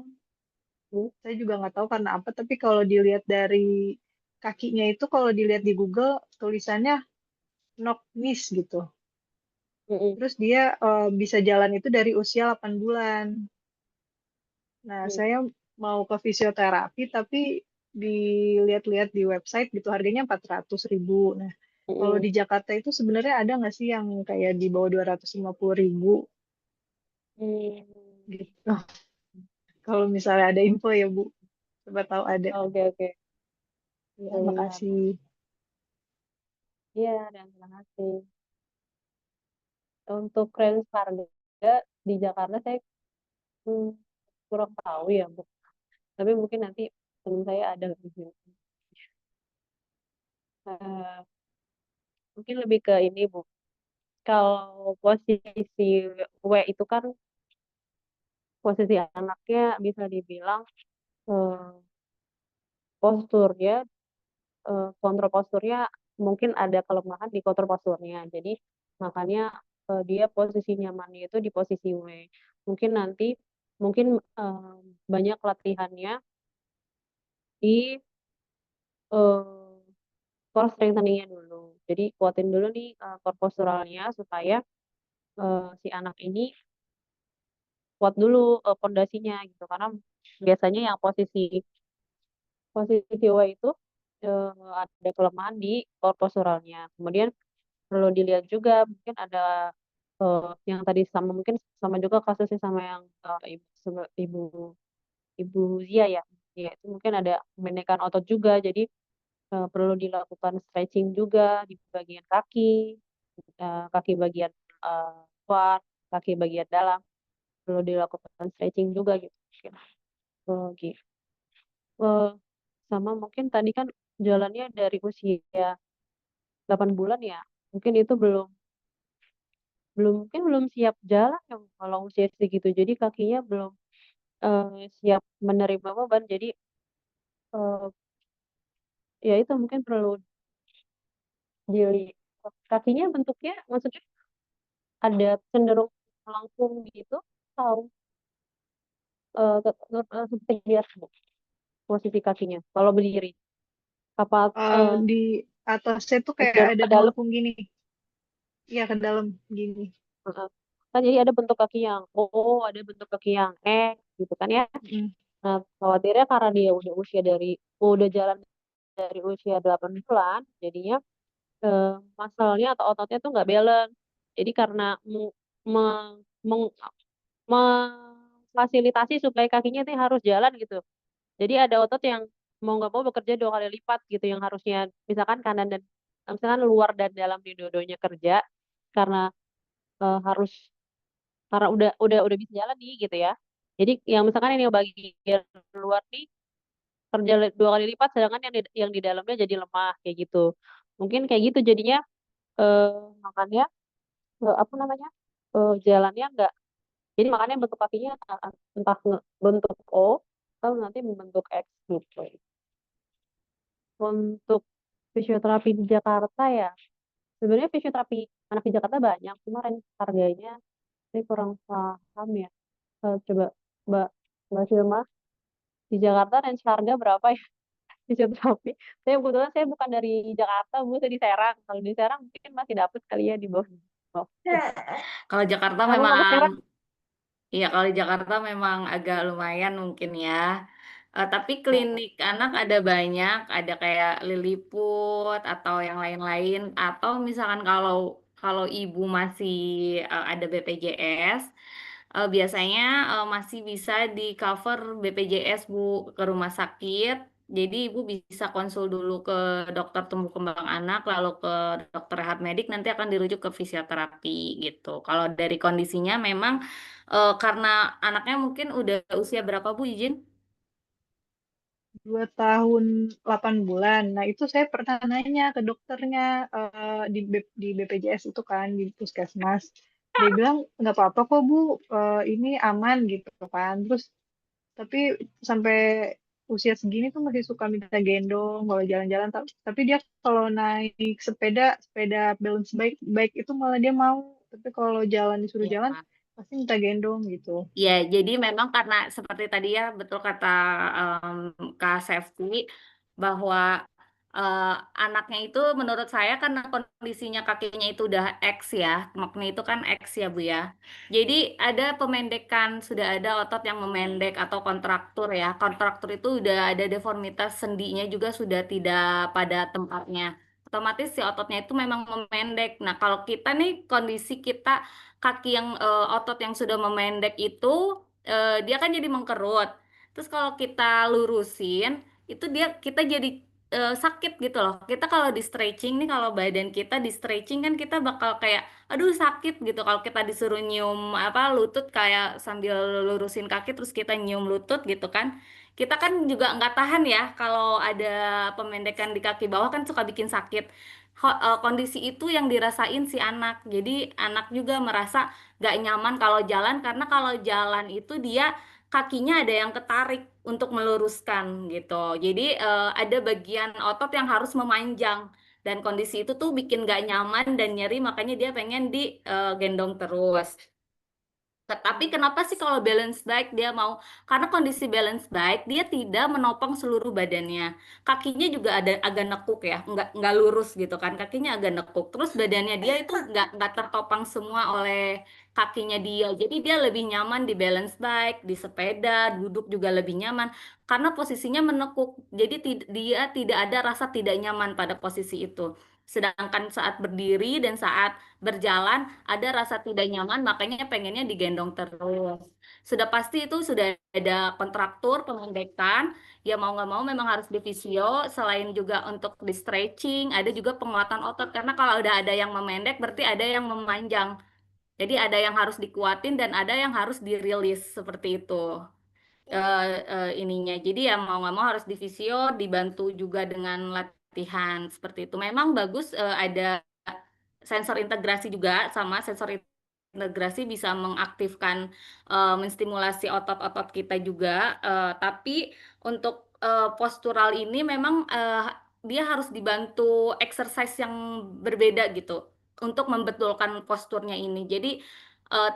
Speaker 4: Saya juga nggak tahu karena apa, tapi kalau dilihat dari kakinya itu, kalau dilihat di Google tulisannya knock knees gitu.
Speaker 2: Mm-mm.
Speaker 4: Terus dia bisa jalan itu dari usia 8 bulan. Nah,
Speaker 2: Mm-mm.
Speaker 4: saya mau ke fisioterapi tapi dilihat-lihat di website gitu harganya 400.000. Nah, kalau di
Speaker 2: Mm-mm.
Speaker 4: Jakarta itu sebenarnya ada nggak sih yang kayak di bawah 250.000
Speaker 2: Mm.
Speaker 4: gitu? Kalau misalnya ada info ya Bu, coba tahu ada.
Speaker 2: Oke, oke.
Speaker 4: Ya,
Speaker 2: Benar.
Speaker 4: makasih.
Speaker 2: Iya, dan terima kasih. Untuk range harga di Jakarta saya hmm, kurang tahu ya Bu. Tapi mungkin nanti teman saya ada di sini. Eh, Mungkin lebih ke ini Bu. Kalau posisi W itu kan posisi anaknya bisa dibilang eh, posturnya, kontrol posturnya mungkin ada kelemahan di kontrol posturnya. Jadi makanya dia posisi nyamannya itu di posisi W. Mungkin nanti mungkin eh, banyak latihannya di core strengthening-nya dulu. Jadi kuatin dulu nih core posturalnya supaya si anak ini kuat dulu pondasinya gitu. Karena biasanya yang posisi posisi W itu ada kelemahan di core posturalnya. Kemudian perlu dilihat juga mungkin ada yang tadi sama mungkin sama juga kasusnya sama yang ibu ibu Zia ya. Ya, itu mungkin ada menekan otot juga. Jadi perlu dilakukan stretching juga di bagian kaki, kaki bagian eh, luar, kaki bagian dalam, perlu dilakukan stretching juga gitu. Gitu. Eh, Sama mungkin tadi kan jalannya dari usia 8 bulan ya. Mungkin itu belum belum mungkin belum siap jalan ya kalau usia segitu. Jadi kakinya belum siap menerima beban. Jadi eh, ya itu mungkin perlu dili kakinya bentuknya maksudnya ada cenderung melengkung gitu atau seperti biasa Bu, posisi kakinya kalau berdiri apa
Speaker 4: Di atasnya tuh kayak
Speaker 2: cenderung
Speaker 4: ada
Speaker 2: ke dalam.
Speaker 4: melengkung gini. Iya, ke dalam gini.
Speaker 2: Heeh. Kan jadi ada bentuk kaki yang ada bentuk kaki yang gitu kan ya.
Speaker 4: Mm.
Speaker 2: Nah, khawatirnya karena dia udah jalan dari usia 8 bulan, jadinya eh, masalahnya atau ototnya tuh nggak balance. Jadi karena me- meng- memfasilitasi supaya kakinya itu harus jalan gitu. Jadi ada otot yang mau nggak mau bekerja 2 kali lipat gitu, yang harusnya misalkan kanan dan misalkan luar dan dalam di dua-duanya kerja karena harus karena udah bisa jalan nih gitu ya. Jadi yang misalkan ini yang bagian luar nih kerja 2 kali lipat, sedangkan yang di dalamnya jadi lemah kayak gitu. Mungkin kayak gitu jadinya eh, makanya apa namanya jalannya nggak. Jadi makanya bentuk kakinya entah bentuk O atau nanti membentuk X gitu. Untuk fisioterapi di Jakarta ya, sebenarnya fisioterapi anak di Jakarta banyak, cuma harganya saya kurang paham ya. Coba Mbak Mbak Silma, di Jakarta range harga berapa ya fisioterapi? Saya kebetulan saya bukan dari Jakarta, Bu, saya di Serang. Kalau di Serang mungkin masih dapat kali ya di bawah. Oh.
Speaker 3: Kalau Jakarta
Speaker 2: Kamu
Speaker 3: memang,
Speaker 2: kamu Serang?
Speaker 3: iya kalau di Jakarta memang agak lumayan mungkin ya. Tapi
Speaker 2: Oh.
Speaker 3: klinik anak ada banyak, ada kayak Liliput atau yang lain-lain. Atau misalkan kalau kalau ibu masih ada BPJS, biasanya masih bisa di cover BPJS Bu ke rumah sakit. Jadi ibu bisa konsul dulu ke dokter tumbuh kembang anak, lalu ke dokter rehab medik, nanti akan dirujuk ke fisioterapi gitu. Kalau dari kondisinya memang karena anaknya mungkin udah usia berapa Bu izin?
Speaker 4: 2 tahun 8 bulan. Nah, itu saya pernah nanya ke dokternya di BPJS itu kan, di puskesmas. Dia bilang, nggak apa-apa kok Bu, ini aman gitu kan. Terus, tapi sampai usia segini tuh masih suka minta gendong kalau jalan-jalan. Tapi dia kalau naik sepeda, sepeda balance baik, baik itu malah dia mau. Tapi kalau jalan disuruh
Speaker 3: Iya.
Speaker 4: jalan, pasti minta gendong gitu.
Speaker 3: Ya, jadi memang karena seperti tadi ya, betul kata Kak Safety, bahwa eh, anaknya itu menurut saya karena kondisinya kakinya itu udah X ya, maknya itu kan X ya Bu ya. Jadi ada pemendekan, sudah ada otot yang memendek atau kontraktur ya. Kontraktur itu udah ada deformitas sendinya juga sudah tidak pada tempatnya. Otomatis si ototnya itu memang memendek. Nah, kalau kita nih kondisi kita kaki yang otot yang sudah memendek itu dia kan jadi mengkerut. Terus kalau kita lurusin itu dia kita jadi
Speaker 5: sakit gitu loh. Kita kalau di stretching nih, kalau badan kita di stretching kan kita bakal kayak aduh sakit gitu kalau kita disuruh nyium apa lutut kayak sambil lurusin kaki terus kita nyium lutut gitu kan. Kita kan juga nggak tahan ya kalau ada pemendekan di kaki bawah kan suka bikin sakit. Kondisi itu yang dirasain si anak. Jadi anak juga merasa nggak nyaman kalau jalan karena kalau jalan itu dia kakinya ada yang ketarik untuk meluruskan gitu. Jadi ada bagian otot yang harus memanjang dan kondisi itu tuh bikin gak nyaman dan nyeri makanya dia pengen digendong terus. Tapi kenapa sih kalau balance bike dia mau? Karena kondisi balance bike dia tidak menopang seluruh badannya. Kakinya juga ada agak nekuk ya, nggak lurus gitu kan. Kakinya agak nekuk. Terus badannya dia itu nggak tertopang semua oleh kakinya dia. Jadi dia lebih nyaman di balance bike, di sepeda, duduk juga lebih nyaman karena posisinya menekuk. Jadi dia tidak ada rasa tidak nyaman pada posisi itu. Sedangkan saat berdiri dan saat berjalan ada rasa tidak nyaman, makanya pengennya digendong terus. Sudah pasti itu sudah ada kontraktur pemendekan, ya mau nggak mau memang harus di fisio, selain juga untuk di stretching, ada juga penguatan otot, karena kalau udah ada yang memendek berarti ada yang memanjang. Jadi ada yang harus dikuatin dan ada yang harus dirilis seperti itu ininya. Jadi ya mau nggak mau harus di fisio, dibantu juga dengan latihan seperti itu. Memang bagus ada sensor integrasi juga sama sensor integrasi bisa mengaktifkan menstimulasi otot-otot kita juga. Tapi untuk postural ini memang dia harus dibantu exercise yang berbeda gitu untuk membetulkan posturnya ini. Jadi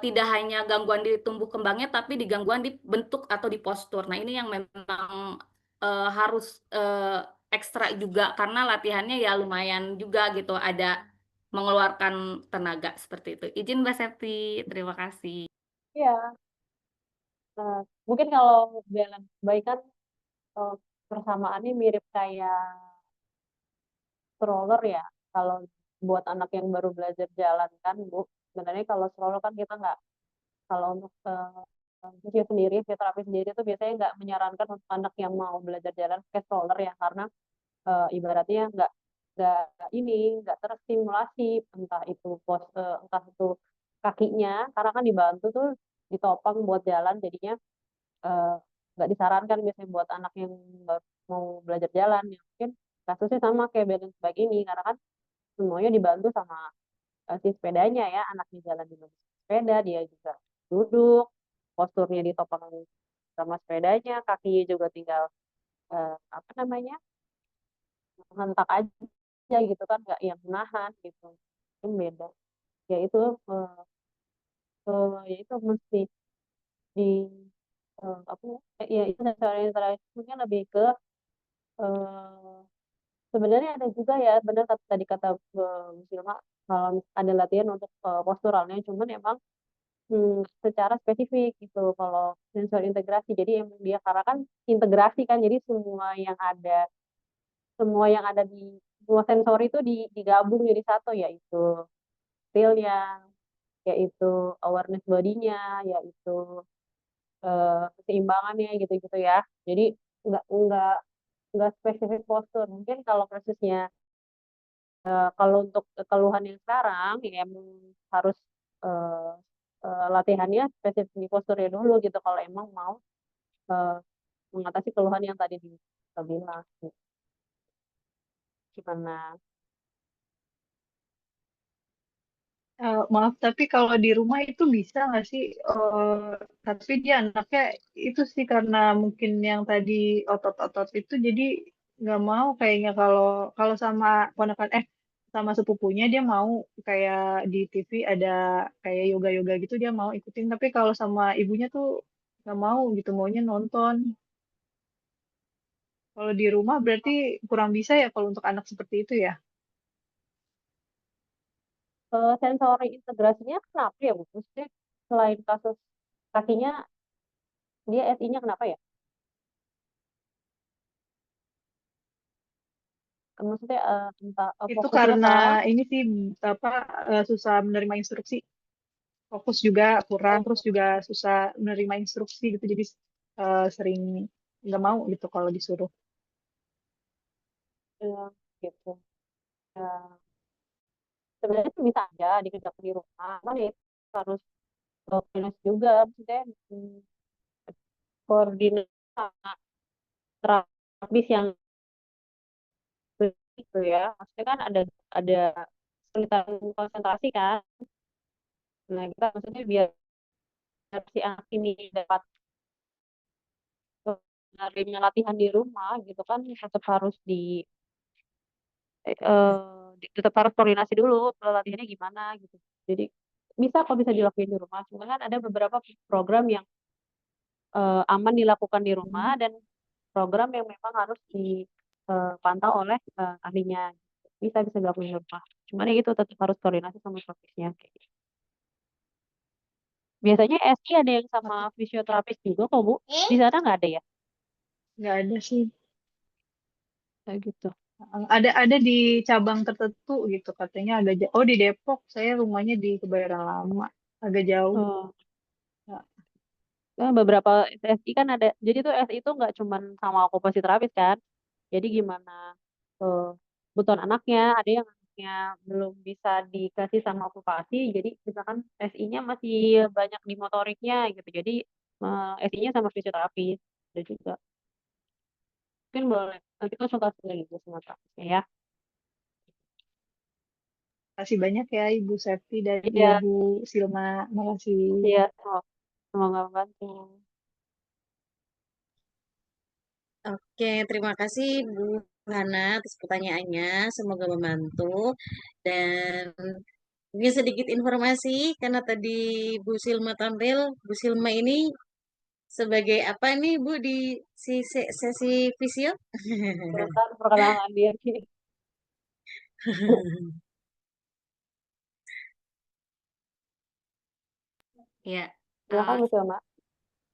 Speaker 5: tidak hanya gangguan di tumbuh kembangnya, tapi di gangguan di bentuk atau di postur. Nah, ini yang memang harus ekstra juga karena latihannya ya lumayan juga gitu, ada mengeluarkan tenaga seperti itu. Izin Mbak Septi, terima kasih.
Speaker 2: Iya. Nah, mungkin kalau balance bike kan eh, persamaannya mirip kayak stroller ya. Kalau buat anak yang baru belajar jalan kan, Bu. Sebenarnya kalau stroller kan kita nggak, kalau untuk fisio sendiri, fisioterapi sendiri itu biasanya nggak menyarankan untuk anak yang mau belajar jalan pakai stroller ya, karena ibaratnya nggak ini nggak terstimulasi entah itu entah itu kakinya, karena kan dibantu tuh ditopang buat jalan, jadinya eh, nggak disarankan biasanya buat anak yang baru mau belajar jalan ya. Mungkin kasusnya sama kayak balance bike ini, karena kan semuanya dibantu sama si sepedanya ya, anaknya jalan di sepeda, dia juga duduk, posturnya ditopang sama sepedanya, kakinya juga tinggal apa namanya, hentak aja gitu kan, nggak yang menahan gitu. Mungkin beda ya itu, ya itu mesti di apa ya, itu cara interaksi mungkin lebih ke eh, sebenarnya ada juga ya, benar tadi kata Bu Silma, kalau ada latihan untuk posturalnya, cuman emang secara spesifik gitu kalau sensor integrasi. Jadi emang dia karena kan integrasi kan, jadi semua yang ada di semua sensor itu digabung jadi satu, yaitu feel-nya, yaitu awareness body-nya, yaitu keseimbangannya gitu-gitu ya. Jadi nggak nggak nggak spesifik postur. Mungkin kalau kasusnya kalau untuk keluhan yang sekarang ya emang harus eh, latihannya spesifik di posturnya dulu gitu kalau emang mau eh, mengatasi keluhan yang tadi kita bilang. Gimana?
Speaker 4: Maaf, tapi kalau di rumah itu bisa nggak sih? Tapi dia anaknya itu sih karena mungkin yang tadi otot-otot itu, jadi nggak mau kayaknya kalau kalau sama ponakan sama sepupunya dia mau kayak di TV ada kayak yoga-yoga gitu dia mau ikutin. Tapi kalau sama ibunya tuh nggak mau gitu, maunya nonton. Kalau di rumah berarti kurang bisa ya kalau untuk anak seperti itu ya.
Speaker 2: Sensori integrasinya kenapa ya Bu? Maksudnya selain kasus kakinya, dia SI-nya kenapa ya? Maksudnya entah
Speaker 4: Itu
Speaker 2: fokusnya
Speaker 4: karena
Speaker 2: ke
Speaker 4: ini sih apa susah menerima instruksi. Fokus juga kurang, terus juga susah menerima instruksi gitu, jadi sering nggak mau gitu kalau disuruh.
Speaker 2: gitu. Ya, sebenarnya sih bisa aja dikerjakan di rumah, cuman ya harus finance juga, maksudnya koordinasi sama terapis yang gitu ya. Maksudnya kan ada kesulitan konsentrasi kan. Nah, kita maksudnya biar si anak ini dapat menerima latihan di rumah gitu kan tetap harus tetap harus koordinasi dulu latihannya gimana gitu. Jadi bisa kok bisa dilakuin di rumah. Cuma kan ada beberapa program yang aman dilakukan di rumah dan program yang memang harus dipantau oleh ahlinya. Bisa bisa dilakukan di rumah. Cuman ya gitu tetap harus koordinasi sama terapisnya. Kayak gitu. Biasanya SI ada yang sama fisioterapis juga kok Bu. Di sana nggak ada ya?
Speaker 4: Nggak ada sih.
Speaker 2: Kayak gitu.
Speaker 4: Ada di cabang tertentu gitu katanya agak jauh. Oh, di Depok. Saya rumahnya di Kebayoran Lama. Agak jauh.
Speaker 2: Oh.
Speaker 4: Ya,
Speaker 2: Beberapa SI kan ada. Jadi tuh SI itu nggak cuman sama okupasi terapis kan. Jadi gimana eh, kebutuhan anaknya, ada yang anaknya belum bisa dikasih sama okupasi, jadi misalkan SI-nya masih banyak di motoriknya gitu. Jadi SI-nya sama fisioterapis. Ada juga. Mungkin boleh nanti konsultasi lagi Bu sama terapisnya ya.
Speaker 4: Makasih banyak ya Ibu Septi dan
Speaker 2: Iya,
Speaker 4: Ibu Silma. Makasih.
Speaker 2: iya. Semoga membantu.
Speaker 1: Oke, terima kasih Bu Hana atas pertanyaannya. Semoga membantu. Dan mungkin sedikit informasi, karena tadi Bu Silma tampil, Bu Silma ini sebagai apa nih Bu di sesi visio?
Speaker 2: Silakan perkenalkan diri.
Speaker 5: Ya,
Speaker 2: Silakan
Speaker 5: eh,
Speaker 2: Bu Silma.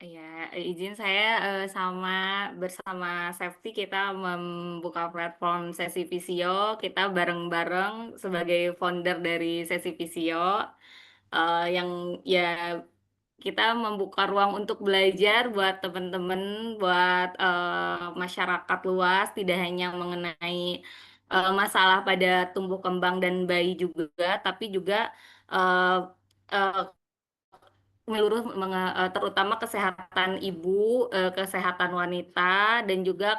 Speaker 5: ya, izin saya bersama Safety kita membuka platform Sesi Visio. Kita bareng-bareng sebagai founder dari Sesi Visio, yang ya kita membuka ruang untuk belajar buat teman-teman, buat masyarakat luas, tidak hanya mengenai masalah pada tumbuh kembang dan bayi juga, tapi juga eh, eh, terutama kesehatan ibu, kesehatan wanita, dan juga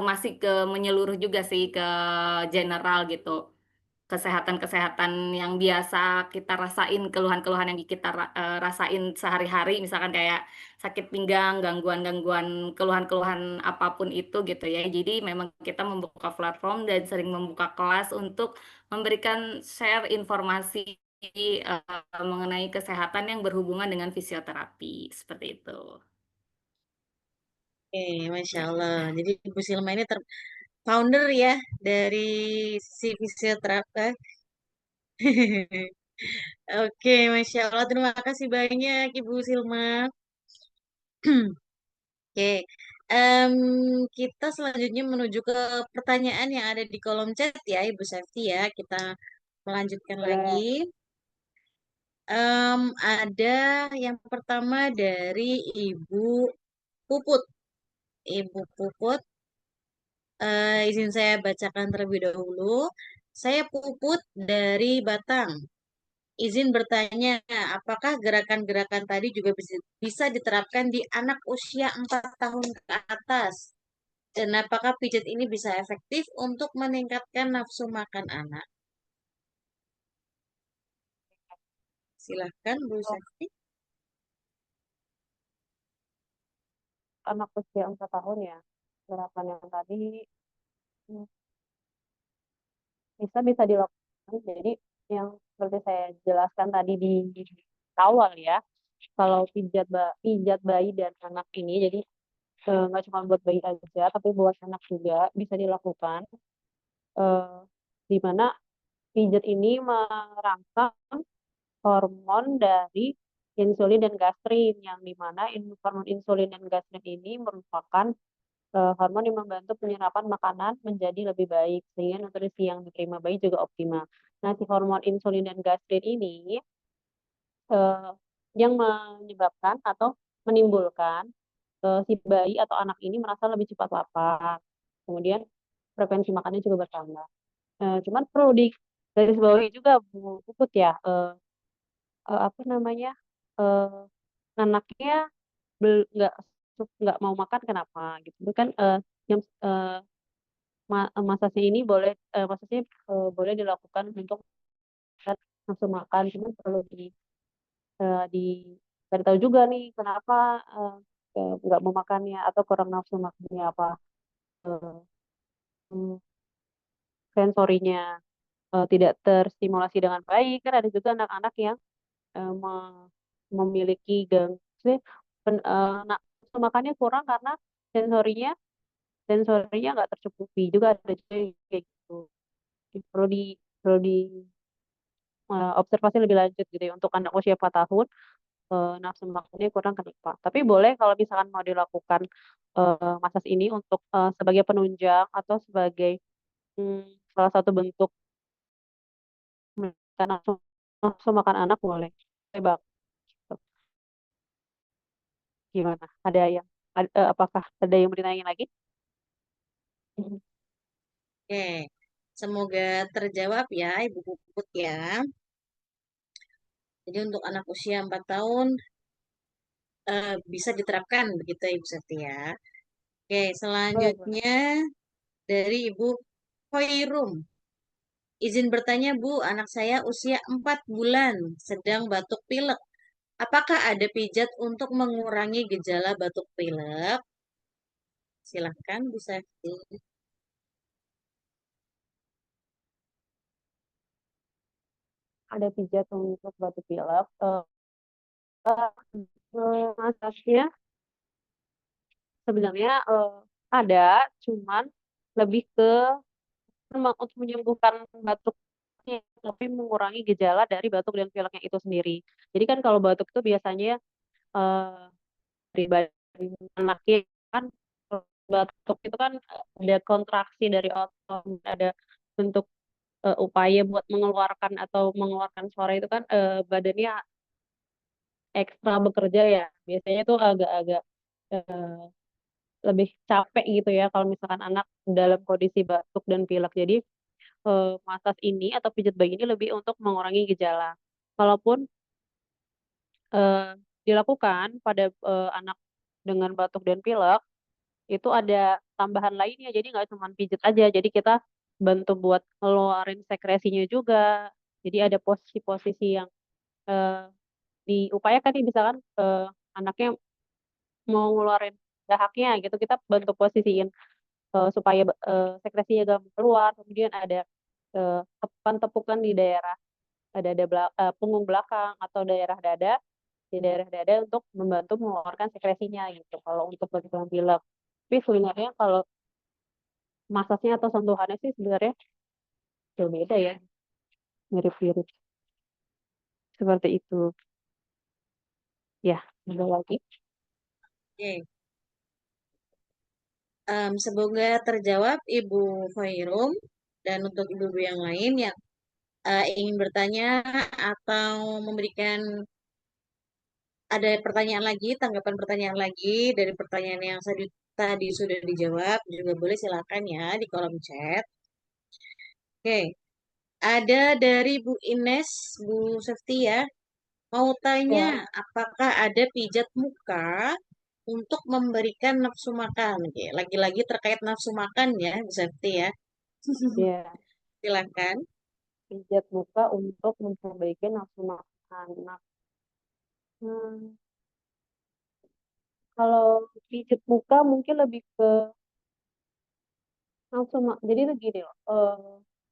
Speaker 5: masih ke menyeluruh juga sih ke general gitu. Kesehatan-kesehatan yang biasa kita rasain, keluhan-keluhan yang kita rasain sehari-hari, misalkan kayak sakit pinggang, gangguan-gangguan, keluhan-keluhan apapun itu gitu ya. Jadi memang kita membuka platform dan sering membuka kelas untuk memberikan share informasi mengenai kesehatan yang berhubungan dengan fisioterapi, seperti itu.
Speaker 1: Oke, Masya Allah. Jadi Bu Silma ini founder ya dari si fisioterapi. Oke, Masya Allah. Terima kasih banyak Ibu Silma. Oke, em, kita selanjutnya menuju ke pertanyaan yang ada di kolom chat ya, Ibu Safety ya. Kita melanjutkan lagi.
Speaker 2: Boleh.
Speaker 1: Ada yang pertama dari Ibu Puput. Ibu Puput, izin saya bacakan terlebih dahulu. Saya Puput dari Batang. Izin bertanya, apakah gerakan-gerakan tadi juga bisa diterapkan di anak usia 4 tahun ke atas? Dan apakah pijat ini bisa efektif untuk meningkatkan nafsu makan anak? Silahkan Bu
Speaker 2: Untuk
Speaker 1: Sakti.
Speaker 2: anak usia 4 tahun ya, gerakan yang tadi hmm, bisa dilakukan. Jadi yang seperti saya jelaskan tadi di awal ya, kalau pijat bayi dan anak ini, jadi nggak cuma buat bayi aja, tapi buat anak juga bisa dilakukan. eh, di mana pijat ini merangsang hormon dari insulin dan gastrin, yang dimana hormon insulin dan gastrin ini merupakan hormon yang membantu penyerapan makanan menjadi lebih baik sehingga nutrisi yang diterima bayi juga optimal. Nah, si hormon insulin dan gastrin ini eh, yang menyebabkan atau menimbulkan si bayi atau anak ini merasa lebih cepat lapar. Kemudian frekuensi makannya juga bertambah. Cuman perlu di garis bawahi juga Bu Puput ya, apa namanya, eh, anaknya nggak mau makan kenapa gitu. Itu kan yang massage ini boleh maksudnya boleh dilakukan untuk nafsu makan, cuman perlu di cari tahu juga nih kenapa nggak mau makannya atau kurang nafsu makannya apa eh, hmm, sensorinya tidak terstimulasi dengan baik. Kan ada juga anak-anak yang memiliki nafsu makannya kurang karena sensorinya sensorinya nggak tercukupi, juga ada juga yang kayak gitu. Perlu di perlu di observasi lebih lanjut gitu ya untuk anak usia 4 tahun, nafsu makannya kurang kenapa. Tapi boleh kalau misalkan mau dilakukan massage ini untuk sebagai penunjang atau sebagai hmm, salah satu bentuk menekan nafsu makan anak, boleh. Boleh Bang. Gimana? Apakah ada yang mau ditanyain lagi?
Speaker 1: Oke, semoga terjawab ya Ibu Puput ya. Jadi untuk anak usia 4 tahun bisa diterapkan begitu ya Ibu Septi ya. Oke,
Speaker 2: Boleh, boleh.
Speaker 1: selanjutnya dari Ibu Hoirum. Izin bertanya Bu, anak saya usia 4 bulan, sedang batuk pilek. Apakah ada pijat untuk mengurangi gejala batuk pilek? Silahkan Bu Septi.
Speaker 2: Ada pijat untuk batuk pilek. Masaknya sebenarnya ada, cuman lebih ke memang untuk menyembuhkan batuk, tapi mengurangi gejala dari batuk dan pileknya itu sendiri. Jadi kan kalau batuk itu biasanya eh, dari badan anaknya kan, batuk itu kan ada kontraksi dari otot, ada bentuk upaya buat mengeluarkan suara itu kan badannya ekstra bekerja ya. Biasanya tuh agak-agak lebih capek gitu ya kalau misalkan anak dalam kondisi batuk dan pilek. Jadi massage ini atau pijat bayi ini lebih untuk mengurangi gejala. Kalaupun eh, dilakukan pada anak dengan batuk dan pilek, itu ada tambahan lainnya. Jadi nggak cuma pijat aja. Jadi kita bantu buat ngeluarin sekresinya juga. Jadi ada posisi-posisi yang eh, diupayakan nih, misalkan anaknya mau ngeluarin dahaknya gitu, kita bantu posisiin supaya sekresinya gampang keluar. Kemudian ada tepukan-tepukan di daerah punggung belakang atau daerah dada untuk membantu mengeluarkan sekresinya gitu. Kalau untuk batuk dan pilek. Tapi sebenarnya kalau masasnya atau sentuhannya sih sebenarnya berbeda ya, mirip-mirip seperti itu. Ya, ada lagi.
Speaker 1: Oke. Semoga terjawab Ibu Hoirum dan untuk ibu-ibu yang lain yang ingin bertanya atau memberikan ada pertanyaan lagi, tanggapan pertanyaan lagi dari pertanyaan yang tadi sudah dijawab, juga boleh silakan ya di kolom chat. Oke, ada dari Bu Ines, Bu Sefti ya, mau tanya
Speaker 2: Ya,
Speaker 1: apakah ada pijat muka untuk memberikan nafsu makan? Oke, lagi-lagi terkait nafsu makan ya, Bu Sefti ya.
Speaker 2: ya,
Speaker 1: Silakan.
Speaker 2: pijat muka untuk memperbaiki nafsu makan anak. Hmm, kalau pijat muka mungkin lebih ke jadi itu gini loh,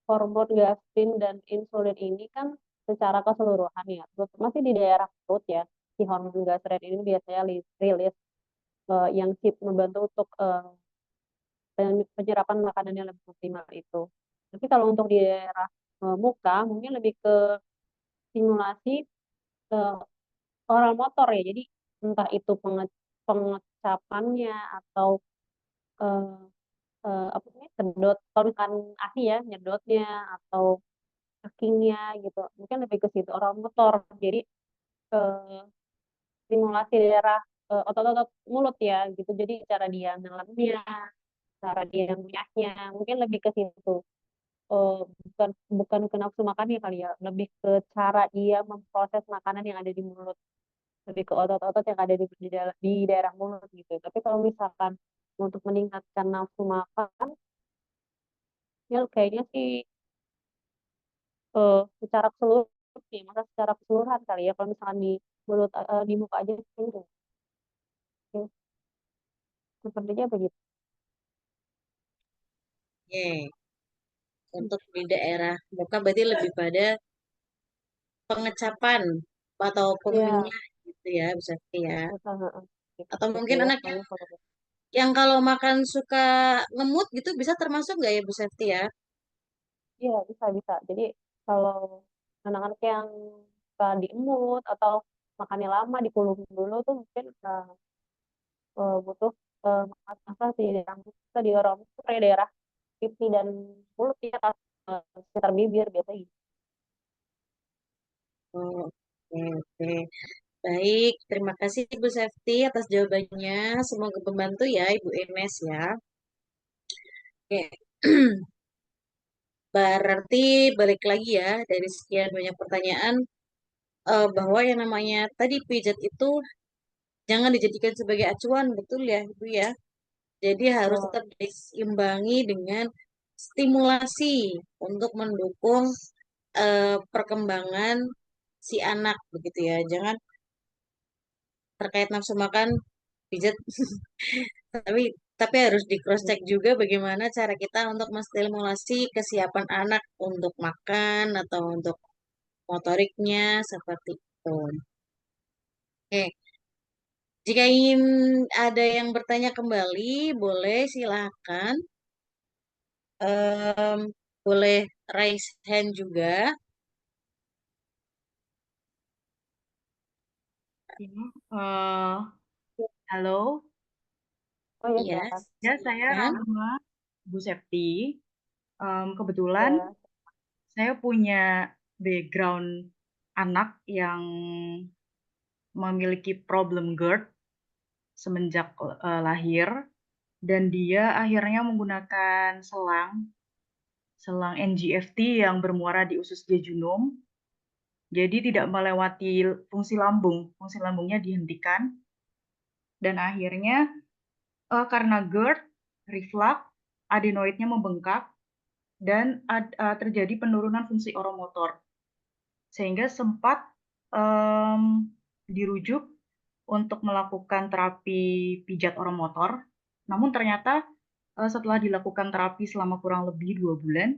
Speaker 2: hormon gastrin dan insulin ini kan secara keseluruhan ya, terutama sih di daerah perut ya, si hormon gastrin ini biasanya rilis yang membantu untuk penyerapan makanan yang lebih optimal itu. Tapi kalau untuk di daerah muka mungkin lebih ke stimulasi eh, oral motor ya, jadi entah itu pengecapannya atau eh, apa namanya, sedot, kalau misalkan ahli ya, nyedotnya atau hackingnya gitu, mungkin lebih ke situ oral motor. Jadi eh, stimulasi daerah otot-otot mulut ya gitu, jadi cara dia nelannya cara dia ngunyahnya, mungkin lebih ke situ. Eh, bukan bukan ke nafsu makannya kali ya, lebih ke cara dia memproses makanan yang ada di mulut, lebih ke otot-otot yang ada di daerah mulut gitu. Tapi kalau misalkan untuk meningkatkan nafsu makan, ya kayaknya sih secara keseluruhan sih, masa secara keseluruhan kali ya. Kalau misalkan di mulut, di muka aja sih, mungkin sepertinya begitu.
Speaker 1: Oke. Untuk di daerah muka berarti lebih pada pengecapan atau
Speaker 2: Ya,
Speaker 1: pengunyah gitu ya, Bu Septi ya.
Speaker 2: bisa,
Speaker 1: Atau
Speaker 2: gitu
Speaker 1: mungkin
Speaker 2: ya.
Speaker 1: anak
Speaker 2: Soalnya kalau
Speaker 1: yang kalau makan suka ngemut gitu bisa termasuk nggak ya Bu Septi ya?
Speaker 2: iya, bisa bisa. Jadi kalau anak-anak yang suka diemut atau makannya lama dikulum dulu tuh mungkin butuh massage di daerah kita di orang kayak daerah pipi dan mulut ya, sekitar bibir biasanya gitu.
Speaker 1: Oh, oke, oke. Baik, terima kasih Ibu Septi atas jawabannya. Semoga membantu ya Ibu Ines ya. Oke. Berarti balik lagi ya dari sekian banyak pertanyaan bahwa yang namanya tadi pijat itu jangan dijadikan sebagai acuan, betul ya Ibu ya. Jadi harus
Speaker 2: Betul.
Speaker 1: tetap diseimbangi dengan stimulasi untuk mendukung perkembangan si anak begitu ya. Jangan terkait nafsu makan pijat tapi harus di cross check juga bagaimana cara kita untuk menstimulasi kesiapan anak untuk makan atau untuk motoriknya seperti itu. Oke, jika ingin ada yang bertanya kembali, boleh silakan. Em, boleh raise hand juga.
Speaker 6: Eh, halo,
Speaker 2: Oh ya,
Speaker 1: Iya,
Speaker 2: silakan.
Speaker 6: ya saya
Speaker 1: silakan.
Speaker 6: Rahma Bu Septi. Kebetulan
Speaker 2: Ya.
Speaker 6: saya punya background anak yang memiliki problem GERD semenjak lahir, dan dia akhirnya menggunakan selang NGFT yang bermuara di usus jejunum, jadi tidak melewati fungsi lambung, fungsi lambungnya dihentikan, dan akhirnya karena GERD, reflux, adenoidnya membengkak, dan terjadi penurunan fungsi oromotor, sehingga sempat dirujuk untuk melakukan terapi pijat oromotor. Namun ternyata setelah dilakukan terapi selama kurang lebih 2 bulan,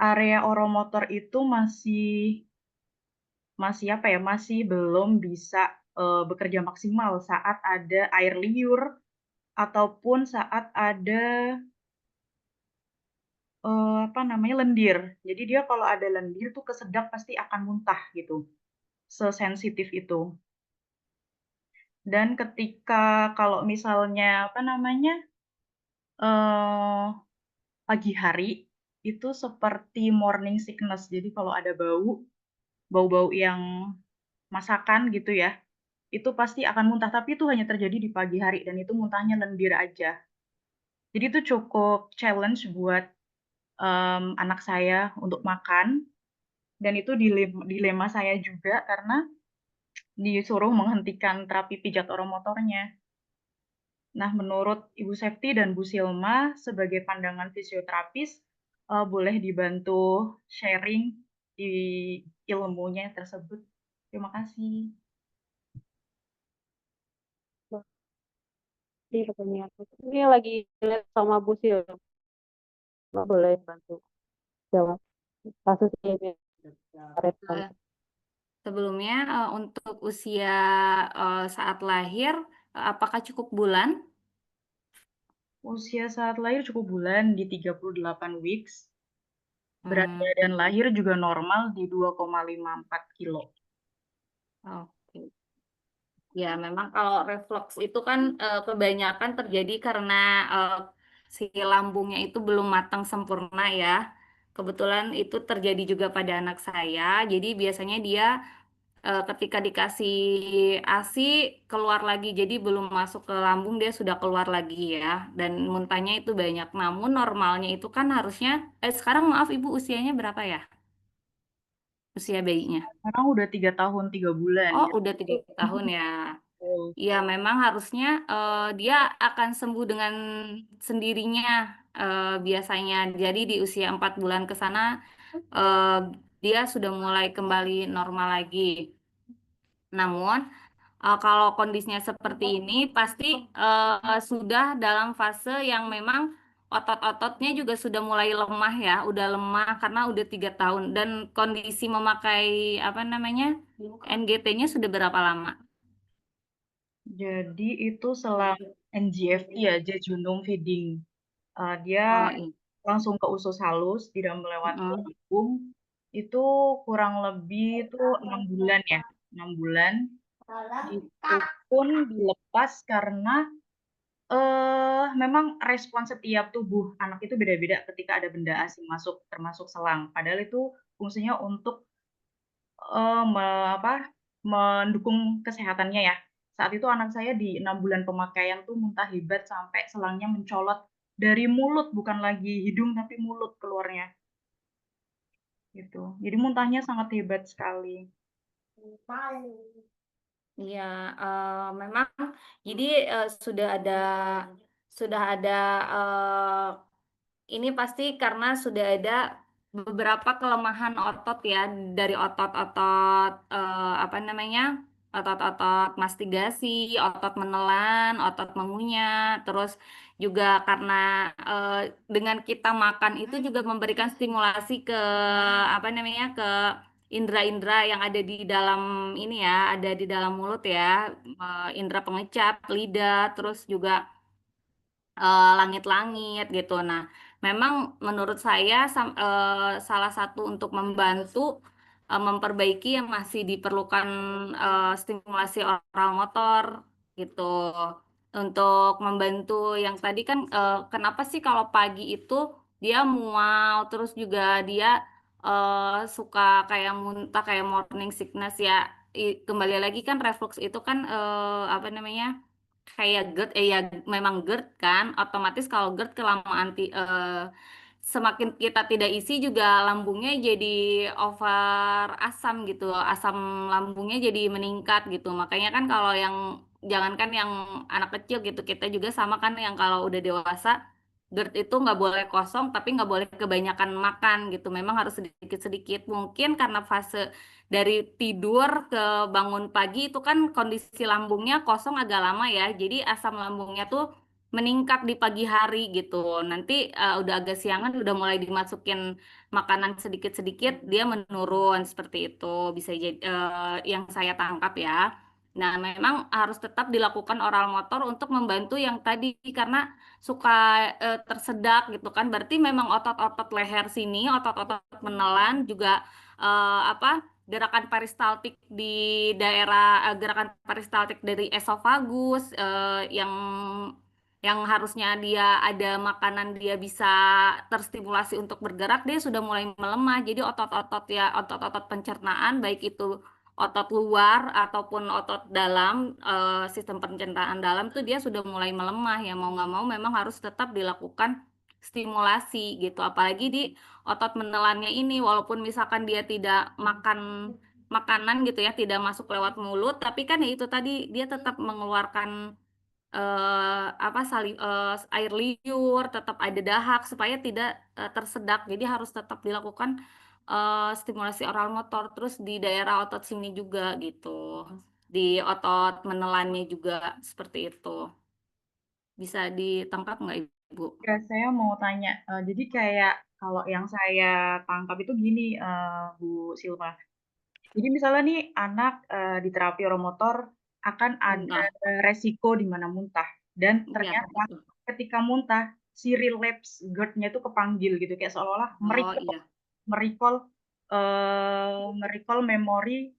Speaker 6: area oromotor itu masih apa ya, masih belum bisa bekerja maksimal saat ada air liur ataupun saat ada apa namanya, lendir. Jadi dia kalau ada lendir tuh kesedak pasti akan muntah gitu, sesensitif itu. Dan ketika kalau misalnya apa namanya, eh pagi hari itu seperti morning sickness. Jadi kalau ada bau-bau yang masakan gitu ya, itu pasti akan muntah. Tapi itu hanya terjadi di pagi hari dan itu muntahnya lendir aja. Jadi itu cukup challenge buat anak saya untuk makan. Dan itu dilema saya juga karena disuruh menghentikan terapi pijat oromotornya. Nah, menurut Ibu Septi dan Bu Silma sebagai pandangan fisioterapis, boleh dibantu sharing di ilmunya tersebut. Terima kasih.
Speaker 2: Jadi pertanyaan ini lagi lihat sama Bu Sil, Mbak boleh bantu jawab kasusnya ini, respon.
Speaker 5: Eh, Sebelumnya untuk usia saat lahir, apakah cukup bulan?
Speaker 6: Usia saat lahir cukup bulan di 38 weeks. Berat
Speaker 5: Hmm,
Speaker 6: badan lahir juga normal di 2,54 kilo.
Speaker 5: oke. Ya, memang kalau reflux itu kan kebanyakan terjadi karena eh, si lambungnya itu belum matang sempurna ya. Kebetulan itu terjadi juga pada anak saya. Jadi biasanya dia ketika dikasih ASI keluar lagi, jadi belum masuk ke lambung dia sudah keluar lagi ya, dan muntahnya itu banyak. Namun normalnya itu kan harusnya, sekarang maaf Ibu usianya berapa ya? Usia bayinya?
Speaker 6: Sekarang udah 3 tahun 3 bulan
Speaker 5: Oh,
Speaker 6: ya.
Speaker 5: udah 3 tahun ya.
Speaker 6: Betul.
Speaker 5: Ya, memang harusnya dia akan sembuh dengan sendirinya biasanya. Jadi di usia 4 bulan ke sana eh, dia sudah mulai kembali normal lagi. Namun kalau kondisinya seperti ini pasti sudah dalam fase yang memang otot-ototnya juga sudah mulai lemah ya, udah lemah karena udah 3 tahun dan kondisi memakai apa namanya NGT-nya sudah berapa lama?
Speaker 6: Jadi itu selama NGFT ya, jejunum feeding. Dia
Speaker 5: Oh, iya.
Speaker 6: langsung ke usus halus, tidak melewati
Speaker 5: Mm-mm.
Speaker 6: lambung. Itu kurang lebih itu 6 bulan ya, 6 bulan. Itu pun dilepas karena memang respon setiap tubuh anak itu beda-beda ketika ada benda asing masuk, termasuk selang. Padahal itu fungsinya untuk mendukung kesehatannya ya. Saat itu anak saya di 6 bulan pemakaian tuh muntah hebat sampai selangnya mencolot dari mulut, bukan lagi hidung tapi mulut keluarnya gitu. Jadi muntahnya sangat hebat sekali.
Speaker 5: Iya, memang jadi sudah ada ini pasti karena sudah ada beberapa kelemahan otot ya dari otot-otot apa namanya otot-otot mastigasi, otot menelan, otot mengunyah, terus juga karena eh, dengan kita makan itu juga memberikan stimulasi ke apa namanya ke indera-indera yang ada di dalam ini ya, ada di dalam mulut ya, indera pengecap, lidah, terus juga langit-langit gitu. Nah, memang menurut saya salah satu untuk membantu memperbaiki yang masih diperlukan stimulasi oral motor gitu. Untuk membantu yang tadi kan kenapa sih kalau pagi itu dia mual terus juga dia suka kayak muntah kayak morning sickness ya. Kembali lagi kan reflux itu kan apa namanya? Kayak GERD ya memang GERD kan otomatis kalau GERD kelamaan semakin kita tidak isi juga lambungnya jadi over asam gitu asam lambungnya jadi meningkat gitu makanya kan kalau yang jangankan yang anak kecil gitu kita juga sama kan yang kalau udah dewasa GERD itu nggak boleh kosong tapi nggak boleh kebanyakan makan gitu memang harus sedikit-sedikit mungkin karena fase dari tidur ke bangun pagi itu kan kondisi lambungnya kosong agak lama ya. Jadi asam lambungnya tuh meningkat di pagi hari gitu. Nanti udah agak siangan udah mulai dimasukin makanan sedikit-sedikit dia menurun seperti itu. Bisa jadi yang saya tangkap ya. Nah, memang harus tetap dilakukan oral motor untuk membantu yang tadi karena suka tersedak gitu kan. Berarti memang otot-otot leher sini, otot-otot menelan juga apa gerakan peristaltik di daerah gerakan peristaltik dari esofagus yang harusnya dia ada makanan dia bisa terstimulasi untuk bergerak dia sudah mulai melemah jadi otot-otot ya otot-otot pencernaan baik itu otot luar ataupun otot dalam sistem pencernaan dalam itu dia sudah mulai melemah ya mau nggak mau memang harus tetap dilakukan stimulasi gitu apalagi di otot menelannya ini walaupun misalkan dia tidak makan makanan gitu ya tidak masuk lewat mulut tapi kan ya itu tadi dia tetap mengeluarkan apa air liur tetap ada dahak supaya tidak tersedak jadi harus tetap dilakukan stimulasi oral motor terus di daerah otot sini juga gitu di otot menelannya juga seperti itu bisa ditangkap nggak Ibu?
Speaker 6: Ya, saya mau tanya, jadi kayak kalau yang saya tangkap itu gini, Bu Silva. Jadi misalnya nih anak di terapi oromotor akan ada
Speaker 5: Nah,
Speaker 6: resiko di mana muntah dan
Speaker 5: ya
Speaker 6: ternyata
Speaker 5: betul.
Speaker 6: ketika muntah si relapse GERD-nya itu kepanggil gitu kayak seolah-olah
Speaker 5: Oh iya.
Speaker 6: merecall merecall memori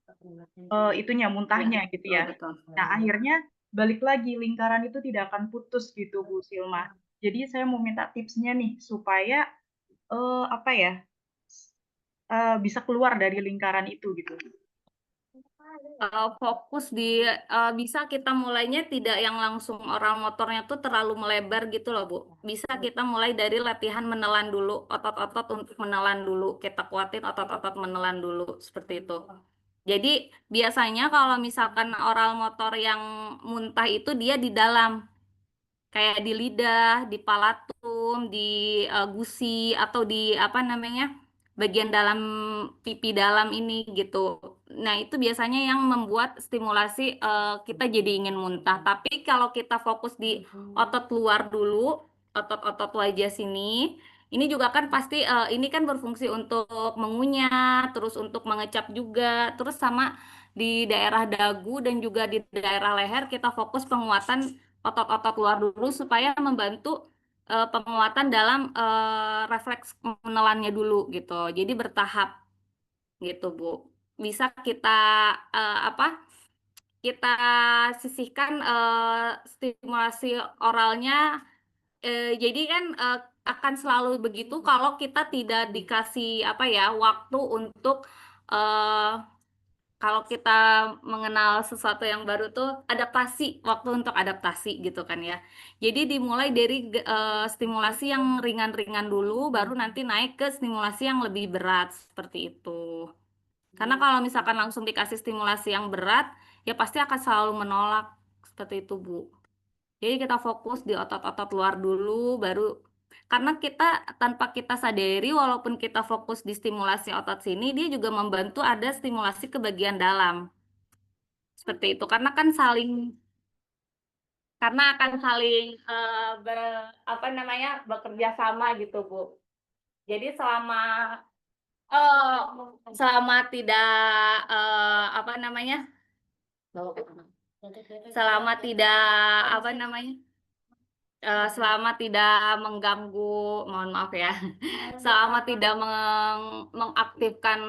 Speaker 6: itunya
Speaker 5: Iya,
Speaker 6: muntahnya gitu
Speaker 5: betul
Speaker 6: ya.
Speaker 5: betul.
Speaker 6: Nah, akhirnya balik lagi lingkaran itu tidak akan putus gitu Bu Silma. Jadi saya mau minta tipsnya nih supaya apa ya bisa keluar dari lingkaran itu gitu.
Speaker 5: fokus di bisa kita mulainya tidak yang langsung oral motornya tuh terlalu melebar gitu loh Bu. Bisa kita mulai dari latihan menelan dulu, otot-otot untuk menelan dulu. Kita kuatin otot-otot menelan dulu seperti itu. Jadi biasanya kalau misalkan oral motor yang muntah itu dia di dalam, kayak di lidah, di palatum, di gusi atau di apa namanya bagian dalam pipi dalam ini gitu. Nah itu biasanya yang membuat stimulasi kita jadi ingin muntah. Tapi kalau kita fokus di otot luar dulu, otot-otot wajah sini, ini juga kan pasti ini kan berfungsi untuk mengunyah, terus untuk mengecap juga, terus sama di daerah dagu dan juga di daerah leher kita fokus penguatan otot-otot luar dulu supaya membantu penguatan dalam refleks menelannya dulu gitu. Jadi bertahap gitu, Bu. Bisa kita apa? Kita sisihkan stimulasi oralnya. Jadi kan akan selalu begitu kalau kita tidak dikasih apa ya waktu untuk eh, kalau kita mengenal sesuatu yang baru tuh adaptasi, waktu untuk adaptasi gitu kan ya. Jadi dimulai dari stimulasi yang ringan-ringan dulu, baru nanti naik ke stimulasi yang lebih berat seperti itu. Karena kalau misalkan langsung dikasih stimulasi yang berat, ya pasti akan selalu menolak seperti itu, Bu. Jadi kita fokus di otot-otot luar dulu, baru karena kita tanpa kita sadari, walaupun kita fokus di stimulasi otot sini, dia juga membantu ada stimulasi ke bagian dalam. Seperti itu. Karena akan saling apa namanya bekerja sama gitu, Bu. Jadi eh, selama tidak apa namanya selama tidak apa namanya selama tidak mengganggu, mohon maaf ya, selama tidak mengaktifkan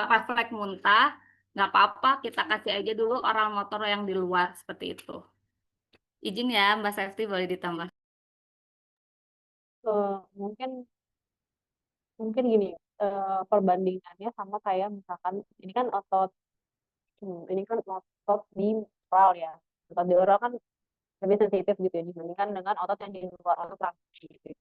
Speaker 5: refleks muntah, nggak apa-apa, kita kasih aja dulu oral motor yang di luar seperti itu. Izin ya, Mbak Safety boleh ditambah.
Speaker 2: Mungkin mungkin gini, perbandingannya sama kayak misalkan ini kan otot ini kan otot di oral ya. Otot di oral kan lebih sensitif gitu ya dibandingkan dengan otot yang di luar otot rangka gitu.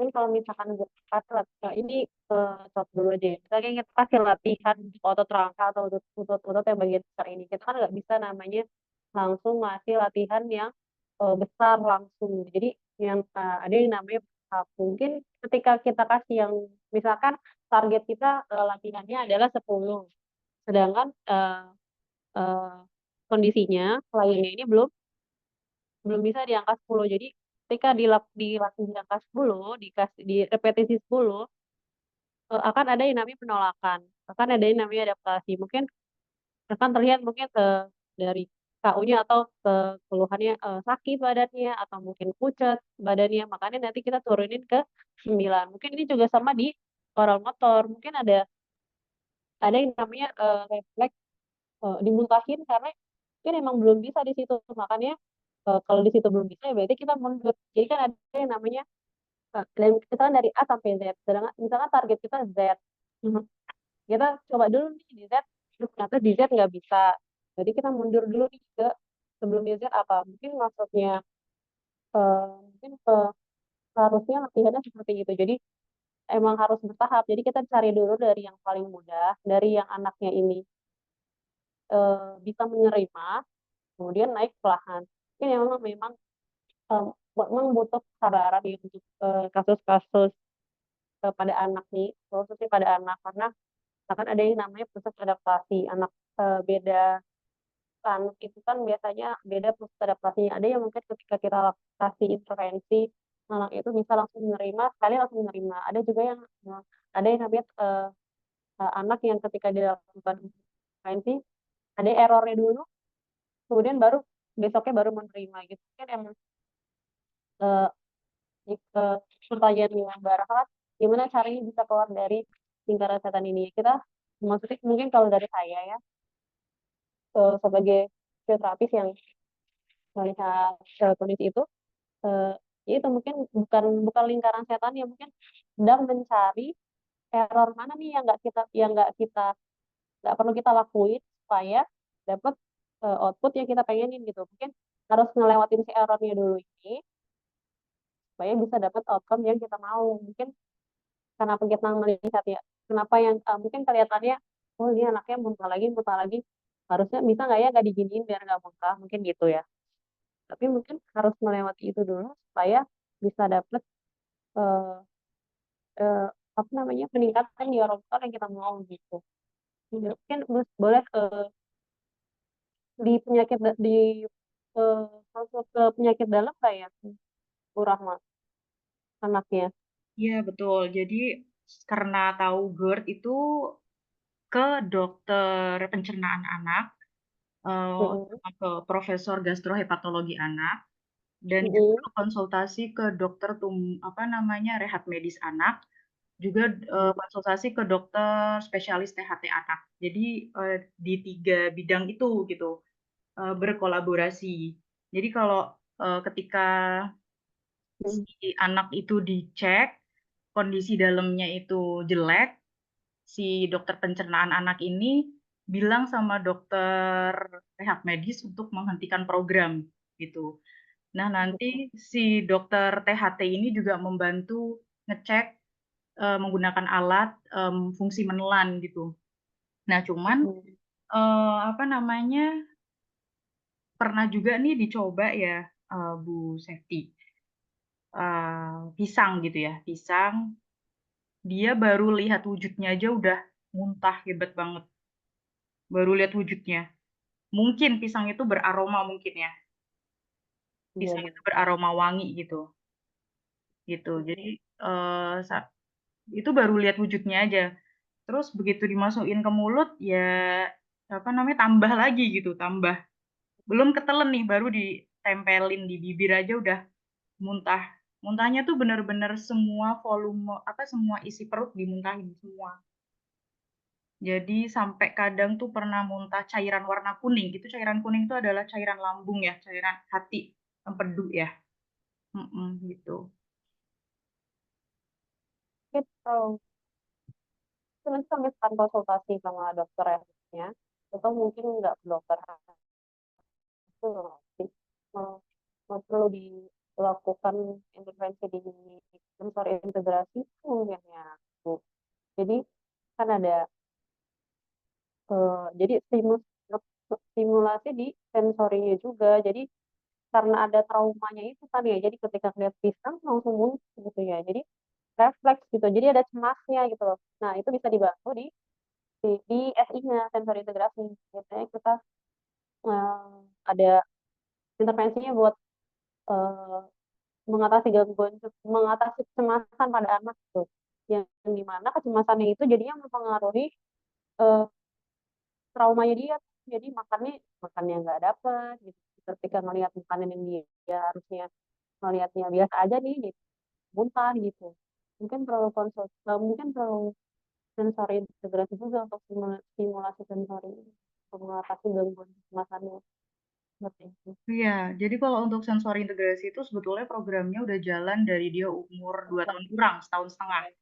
Speaker 2: Mungkin kalau misalkan gue kasih ini otot dulu aja ya. Kita kayak kasih latihan otot rangka atau otot yang bagian besar ini. Kita kan nggak bisa namanya langsung ngasih latihan yang besar langsung. Jadi yang ada yang namanya bertahap. Mungkin ketika kita kasih yang misalkan target kita latihannya adalah 10. Sedangkan eh, kondisinya kliennya ini belum bisa di angka 10. Jadi ketika dilatih di angka 10, dikasih di repetisi 10, akan ada yang namanya penolakan, akan ada yang namanya adaptasi. Mungkin akan terlihat mungkin dari KU-nya atau keluhannya sakit badannya atau mungkin pucat badannya. Makanya nanti kita turunin ke 9. Mungkin ini juga sama di oral motor. Mungkin ada yang namanya refleks dimuntahin karena kan emang belum bisa di situ. Makanya kalau di situ belum bisa ya berarti kita mundur. Jadi kan ada yang namanya misalnya dari A sampai Z. Sedangkan misalnya target kita Z. Mhm. Kita coba dulu nih di Z, terus ternyata di Z nggak bisa. Jadi kita mundur dulu nih ke sebelum di Z apa. Mungkin maksudnya mungkin harusnya latihannya seperti itu. Jadi emang harus bertahap. Jadi kita cari dulu dari yang paling mudah, dari yang anaknya ini bisa menerima, kemudian naik perlahan. Ini memang eh, memang butuh kesabaran ya untuk kasus-kasus pada anak nih, khususnya pada anak karena akan ada yang namanya proses adaptasi anak beda anak itu kan biasanya beda proses adaptasinya. Ada yang mungkin ketika kita kasih intervensi anak itu bisa langsung menerima sekali langsung menerima. Ada juga yang ada yang namanya anak yang ketika dilakukan intervensi ada errornya dulu, kemudian baru besoknya baru menerima gitu kan emang eh, pertanyaan yang Mbak gimana caranya bisa keluar dari lingkaran setan ini? Kita maksudnya mungkin kalau dari saya ya sebagai fisioterapis yang melihat kondisi itu, eh, ya itu mungkin bukan bukan lingkaran setan ya mungkin sedang mencari error mana nih yang nggak kita nggak perlu kita lakuin supaya dapat output yang kita pengenin gitu. Mungkin harus ngelewatin si errornya dulu ini supaya bisa dapat outcome yang kita mau. Mungkin kenapa kita melihat ya, kenapa yang mungkin kelihatannya, oh ini anaknya muntah lagi, harusnya bisa nggak ya nggak diginiin biar nggak muntah, mungkin gitu ya. Tapi mungkin harus melewati itu dulu supaya bisa dapet eh, eh, apa namanya peningkatan di orang yang kita mau gitu. Mungkin boleh di penyakit di eh, masuk ke penyakit dalam nggak ya, Bu Rahma, anaknya?
Speaker 6: Iya, betul. Jadi karena tahu GERD itu ke dokter pencernaan anak,
Speaker 2: Mm-mm.
Speaker 6: sama ke profesor gastrohepatologi anak, dan
Speaker 2: Mm-mm.
Speaker 6: juga konsultasi ke dokter apa namanya rehab medis anak, juga konsultasi ke dokter spesialis THT anak. Jadi di 3 bidang itu gitu berkolaborasi. Jadi kalau ketika
Speaker 2: Mm.
Speaker 6: si anak itu dicek kondisi dalamnya itu jelek, si dokter pencernaan anak ini bilang sama dokter rehab medis untuk menghentikan program gitu. Nah, nanti si dokter THT ini juga membantu ngecek menggunakan alat fungsi menelan gitu. Nah, cuman
Speaker 2: Mm-mm.
Speaker 6: apa namanya pernah juga nih dicoba ya Bu Sefti pisang gitu ya, pisang dia baru lihat wujudnya aja udah muntah hebat banget. Baru lihat wujudnya. Mungkin pisang itu beraroma mungkin ya.
Speaker 2: Iya,
Speaker 6: Pisang itu
Speaker 2: benar.
Speaker 6: beraroma wangi gitu. Gitu. Jadi itu baru lihat wujudnya aja. Terus begitu dimasukin ke mulut ya apa namanya tambah lagi gitu, tambah. Belum ketelen nih baru ditempelin di bibir aja udah muntah. Muntahnya tuh bener-bener semua volume apa semua isi perut dimuntahin semua. Jadi sampai kadang tuh pernah muntah cairan warna kuning. Itu cairan kuning itu adalah cairan lambung ya, cairan hati, empedu ya. Gitu.
Speaker 2: Gitu. Terus misalkan konsultasi sama dokter ya, atau mungkin nggak ke dokter itu sih perlu dilakukan intervensi di sensor integrasi mungkin ya Bu. Jadi kan ada jadi stimulasi di sensorinya juga. Jadi karena ada traumanya itu tadi ya. Jadi ketika lihat pisang langsung muncul gitu ya. Jadi refleks gitu. Jadi ada cemasnya gitu loh. Nah itu bisa dibantu di SI-nya, sensor integrasi. Biasanya kita eh, ada intervensinya buat eh, mengatasi gangguan, mengatasi kecemasan pada anak tuh. Yang dimana kecemasannya itu jadinya mempengaruhi eh, traumanya dia. Jadi makannya nggak dapet gitu. Ketika ngelihat makanan yang dia harusnya ngelihatnya biasa aja nih, gitu, muntah gitu. Mungkin perlu sensori integrasi juga untuk stimulasi sensori untuk mengatasi gangguan kecemasannya. Seperti itu.
Speaker 6: Iya, jadi kalau untuk sensori integrasi itu sebetulnya programnya udah jalan dari dia umur 2 tahun kurang, setahun setengah.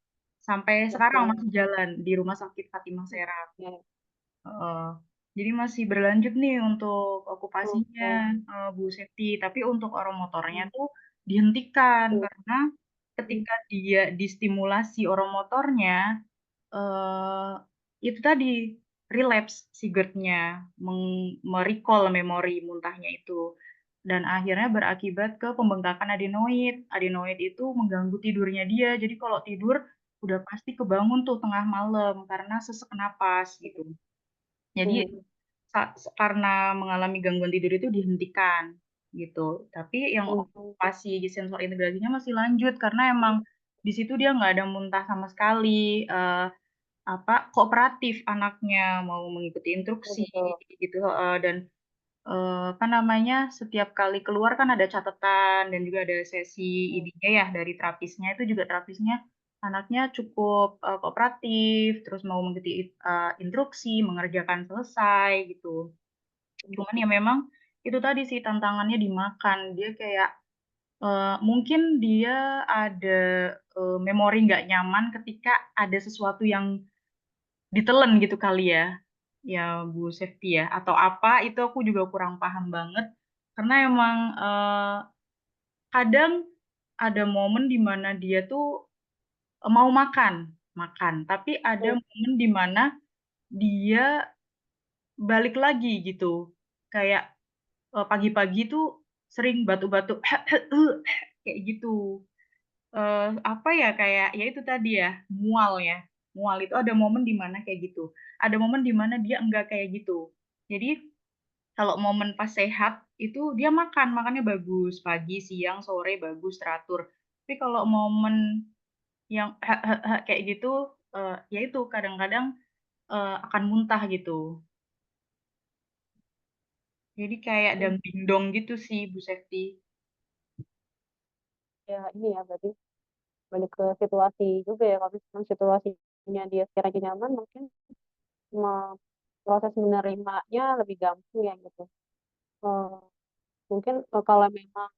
Speaker 6: Sampai sekarang
Speaker 2: Oke.
Speaker 6: masih jalan di Rumah Sakit Fatimah Serap.
Speaker 2: Oke.
Speaker 6: Heeh. Jadi masih berlanjut nih untuk okupasinya
Speaker 2: Oke.
Speaker 6: Bu Seti. Tapi untuk orang motornya tuh dihentikan karena ketika dia distimulasi orang motornya, eh, itu tadi relapse si GERD-nya, merecall memori muntahnya itu. Dan akhirnya berakibat ke pembengkakan adenoid. Adenoid itu mengganggu tidurnya dia. Jadi kalau tidur udah pasti kebangun tuh tengah malam karena sesek napas gitu. Jadi karena mengalami gangguan tidur itu dihentikan gitu. Tapi yang okupasi sensor integrasinya masih lanjut karena emang di situ dia nggak ada muntah sama sekali. Apa kooperatif anaknya mau mengikuti instruksi gitu dan apa namanya setiap kali keluar kan ada catatan dan juga ada sesi ininya ya dari terapisnya itu juga terapisnya anaknya cukup kooperatif terus mau mengikuti instruksi mengerjakan selesai gitu. Cuman ya memang itu tadi sih tantangannya dimakan dia kayak mungkin dia ada memori nggak nyaman ketika ada sesuatu yang ditelen gitu kali ya ya Bu Septi ya, atau apa itu aku juga kurang paham banget. Karena emang kadang ada momen di mana dia tuh mau makan, tapi ada
Speaker 2: Hmm.
Speaker 6: momen di mana dia balik lagi gitu. Kayak pagi-pagi tuh sering batuk-batuk kayak gitu. Apa ya, kayak ya itu tadi ya, mual ya. Mual itu ada momen di mana kayak gitu. Ada momen di mana dia enggak kayak gitu. Jadi kalau momen pas sehat itu dia makannya bagus, pagi, siang, sore bagus teratur. Tapi kalau momen yang kayak gitu, ya itu kadang-kadang akan muntah gitu. Jadi kayak
Speaker 2: Hmm.
Speaker 6: dangdingdong gitu sih Bu Septi.
Speaker 2: Ya ini ya berarti balik ke situasi juga ya, kalau misalkan situasinya dia sekiranya nyaman, mungkin proses menerimanya lebih gampang ya gitu. Eh, Mungkin kalau memang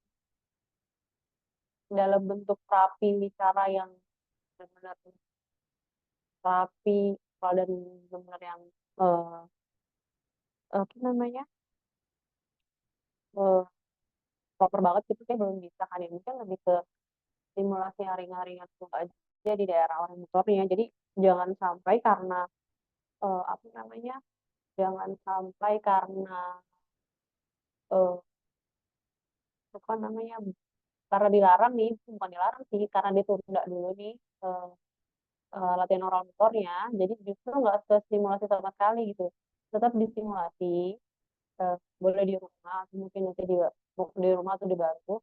Speaker 2: dalam bentuk terapi bicara yang benar-benar terapi, kalau dari benar-benar yang eh, apa namanya eh, proper banget gitu kayak belum bisa kan ya, mungkin lebih ke stimulasi yang ringan-ringan dulu aja di daerah orang motornya. Jadi jangan sampai karena apa namanya, jangan sampai karena eh, apa namanya, karena dilarang nih, bukan dilarang sih, karena ditunda dulu nih eh, latihan oral motornya, jadi justru nggak ke stimulasi sama sekali gitu, tetap distimulasi, boleh di rumah atau mungkin nanti di rumah atau dibantu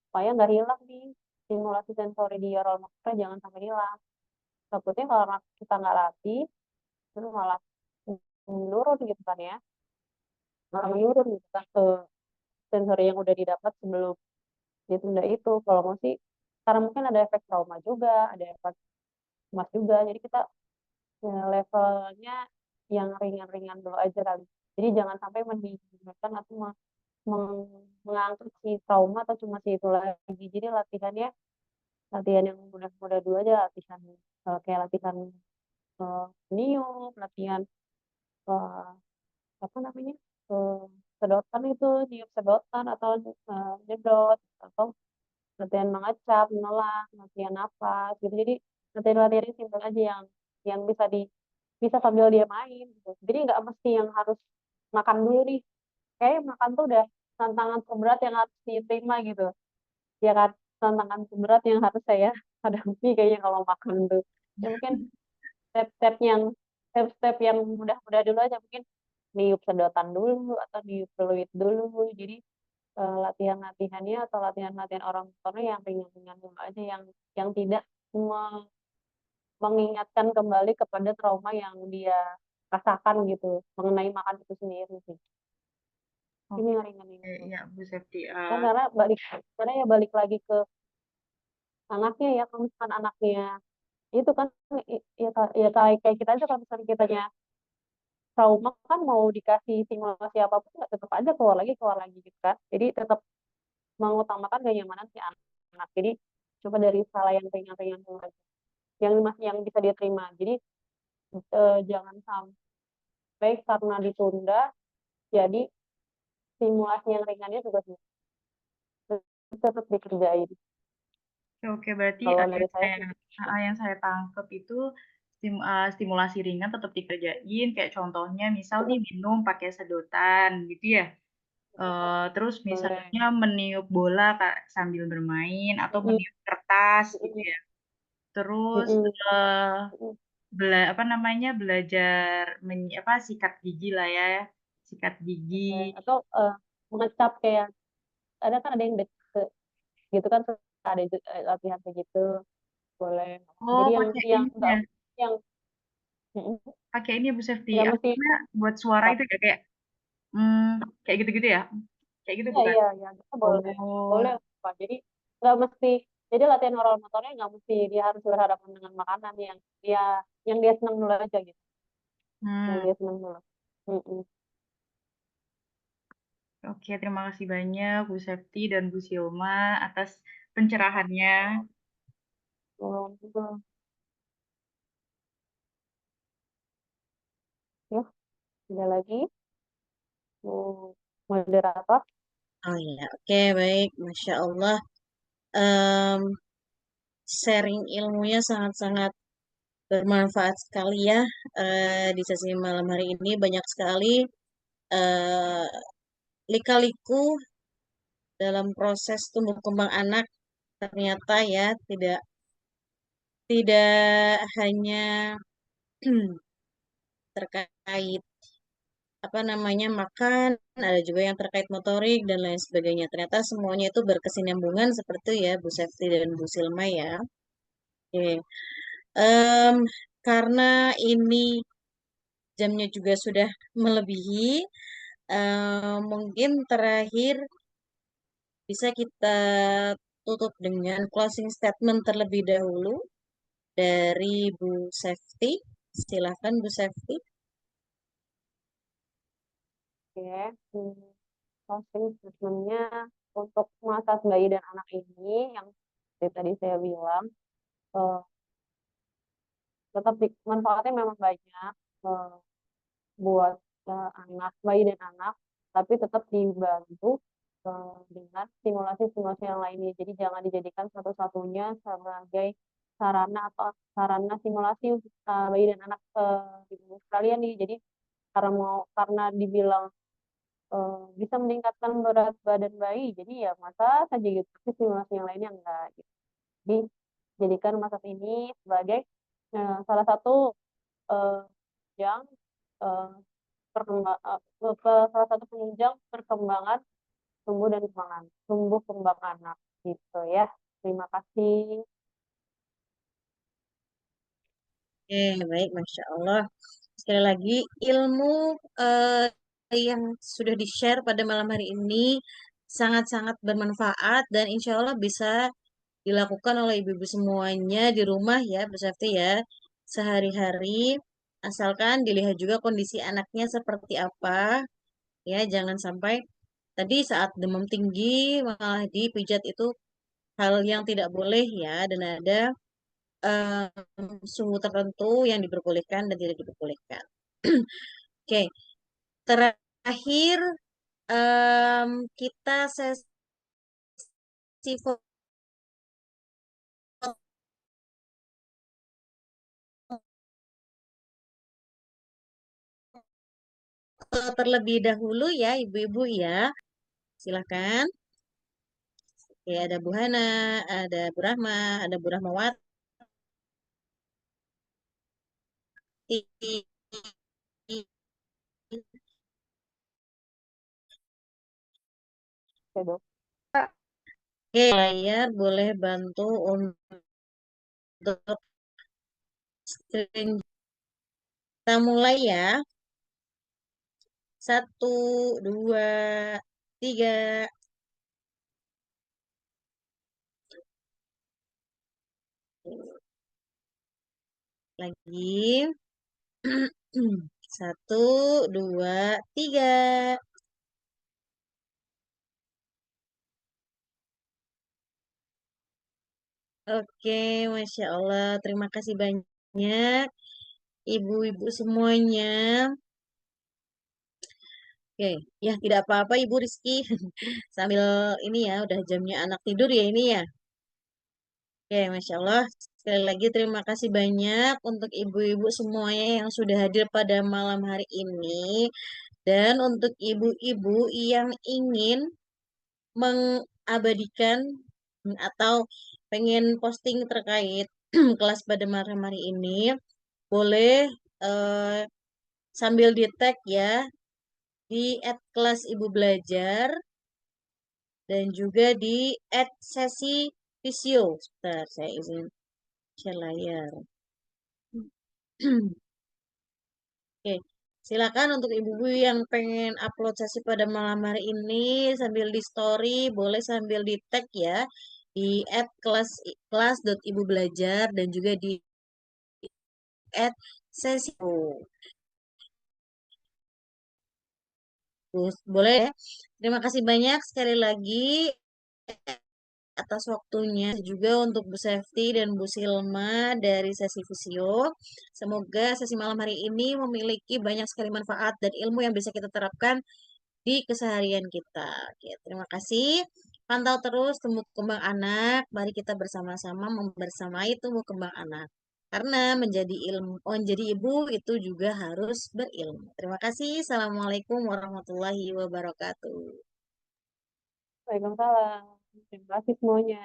Speaker 2: supaya nggak hilang nih stimulasi sensori di oral motor, jangan sampai hilang. Takutnya kalau kita nggak latih terus malah menurun gitu kan ya, malah menurun gitu kan ke sensori yang udah didapat sebelum ditunda itu. Kalau mau sih karena mungkin ada efek trauma juga, ada efek cemas juga, jadi kita levelnya yang ringan-ringan dulu aja kali. Jadi jangan sampai meninggalkan atau mengangkat si trauma atau cuma si itu lagi. Jadi latihannya latihan yang mudah-mudah dulu aja, latihan kayak latihan niup, latihan eh, apa namanya, eh, sedotan itu, niup sedotan atau nyedot, atau latihan mengecap, menelan, latihan napas gitu. Jadi latihan-latihan ini simpel aja yang bisa sambil dia main gitu. Jadi nggak mesti yang harus makan dulu nih. Kayak makan tuh udah tantangan terberat yang harus diterima gitu. Ya kan, tantangan terberat yang harus saya hadapi kayaknya kalau makan tuh. Ya mungkin step-step yang step-step yang mudah-mudah dulu aja, mungkin niup sedotan dulu atau niup fluid dulu. Jadi latihan-latihannya atau latihan-latihan orang tuanya yang ringan-ringan dulu aja, yang tidak mengingatkan kembali kepada trauma yang dia rasakan gitu mengenai makan itu sendiri sih. Ini
Speaker 6: Oke,
Speaker 2: yang ringan-ringan dulu.
Speaker 6: ya Bu Septi.
Speaker 2: Kan karena ya balik lagi ke anaknya ya, kalau misalkan anaknya itu kan ya kayak kita aja, kalau misalkan kitanya trauma kan mau dikasih simulasi apapun nggak, tetap aja keluar lagi gitu kan. Jadi tetap mengutamakan kenyamanan si anak. Jadi coba dari skala yang ringan-ringan dulu aja, yang bisa diterima. Jadi jangan sampai karena ditunda jadi simulasi yang ringannya juga tetap dikerjain.
Speaker 6: Oke, berarti
Speaker 2: Kalau dari saya sih
Speaker 6: yang saya tangkap itu stimulasi ringan tetap dikerjain. Kayak contohnya misal nih minum pakai sedotan gitu ya. Terus
Speaker 2: boleh.
Speaker 6: misalnya meniup bola Kak, sambil bermain atau meniup kertas gitu ya. Terus apa namanya, belajar sikat gigi lah ya, sikat gigi.
Speaker 2: Atau mengecap kayak ada yang deket gitu kan, ada latihan kayak gitu boleh.
Speaker 6: Oh,
Speaker 2: Jadi
Speaker 6: pakai
Speaker 2: yang
Speaker 6: ini
Speaker 2: enggak
Speaker 6: ya,
Speaker 2: yang mm,
Speaker 6: pakai ini ya Bu Sefti,
Speaker 2: nggak
Speaker 6: apa
Speaker 2: mesti
Speaker 6: namanya, buat suara
Speaker 2: apa.
Speaker 6: itu ya kayak kayak gitu-gitu ya? Kayak gitu
Speaker 2: Iya
Speaker 6: bukan?
Speaker 2: iya ya, kita boleh
Speaker 6: Oh,
Speaker 2: boleh Pak. Jadi nggak mesti, jadi latihan oral motornya nggak mesti dia harus berhadapan dengan makanan, dia yang dia senang dulu aja gitu, yang
Speaker 6: hmm,
Speaker 2: dia senang dulu. Mm-mm.
Speaker 6: oke, terima kasih banyak Bu Sefti dan Bu Silma atas pencerahannya.
Speaker 2: Oh, gitu. Ya Ada lagi, moderator?
Speaker 1: Oh ya, oke, baik, Masya Allah. Em, Sharing ilmunya sangat-sangat bermanfaat sekali ya. Di sesi malam hari ini banyak sekali eh, lika-liku dalam proses tumbuh kembang anak. Ternyata ya tidak tidak hanya terkait apa namanya makan, ada juga yang terkait motorik dan lain sebagainya. Ternyata semuanya itu berkesinambungan seperti itu ya Bu Sefti dan Bu Silma ya. Oke. Em, karena ini jamnya juga sudah melebihi, mungkin terakhir bisa kita tutup dengan closing statement terlebih dahulu dari Bu Sefti. Silahkan Bu Sefti.
Speaker 2: Oke, closing statement-nya untuk masa bayi dan anak ini yang seperti tadi saya bilang, eh, tetap manfaatnya memang banyak eh, buat anak, bayi dan anak, tapi tetap dibantu dengan stimulasi-stimulasi yang lainnya. Jadi jangan dijadikan satu-satunya sebagai sarana atau sarana stimulasi untuk bayi dan anak ibu sekalian nih. Jadi karena dibilang bisa meningkatkan berat badan bayi, jadi ya masa saja gitu. Tapi stimulasi yang lainnya enggak gitu. Jadi jadikan masa ini sebagai salah satu eh, yang eh, salah satu penunjang perkembangan tumbuh kembang anak gitu ya. Terima kasih.
Speaker 1: Oke, baik, Masya Allah. Sekali lagi, ilmu eh, yang sudah di-share pada malam hari ini sangat-sangat bermanfaat dan insya Allah bisa dilakukan oleh ibu-ibu semuanya di rumah ya, Bu Safti ya, sehari-hari. Asalkan dilihat juga kondisi anaknya seperti apa, ya, jangan sampai tadi saat demam tinggi malah dipijat itu hal yang tidak boleh ya, dan ada suhu tertentu yang diperbolehkan dan tidak diperbolehkan. Oke, terakhir kita sesi foto terlebih dahulu ya, ibu-ibu ya. Silakan. Oke, ada Bu Hana, ada Bu Rahma, ada Bu Rahmawati.
Speaker 2: Oke, Dok.
Speaker 1: Oke, layar boleh bantu untuk screen. Kita mulai ya. 1, 2, 3. Lagi. 1, 2, 3. Oke, Masya Allah. Terima kasih banyak, ibu-ibu semuanya. Oke, ya tidak apa-apa Ibu Rizky. Sambil ini ya, udah jamnya anak tidur ya ini ya. Oke, Masya Allah. Sekali lagi terima kasih banyak untuk ibu-ibu semuanya yang sudah hadir pada malam hari ini. Dan untuk ibu-ibu yang ingin mengabadikan atau pengen posting terkait kelas pada malam hari ini, boleh eh, sambil di tag ya di @kelas_ibu_belajar dan juga di @sesi_visio. Sebentar, saya izin share layar. Oke, silakan untuk ibu-ibu yang pengen upload sesi pada malam hari ini sambil di story, boleh sambil di tag ya di @kelas.ibu_belajar dan juga di @sesi. Boleh ya. Terima kasih banyak sekali lagi atas waktunya juga untuk Bu Safety dan Bu Silma dari sesi Visio. Semoga sesi malam hari ini memiliki banyak sekali manfaat dan ilmu yang bisa kita terapkan di keseharian kita. Oke, terima kasih. Pantau terus tumbuh kembang anak. Mari kita bersama-sama membersamai tumbuh kembang anak. Karena menjadi ibu itu juga harus berilmu. Terima kasih. Assalamualaikum warahmatullahi wabarakatuh.
Speaker 2: Waalaikumsalam. Terima kasih semuanya.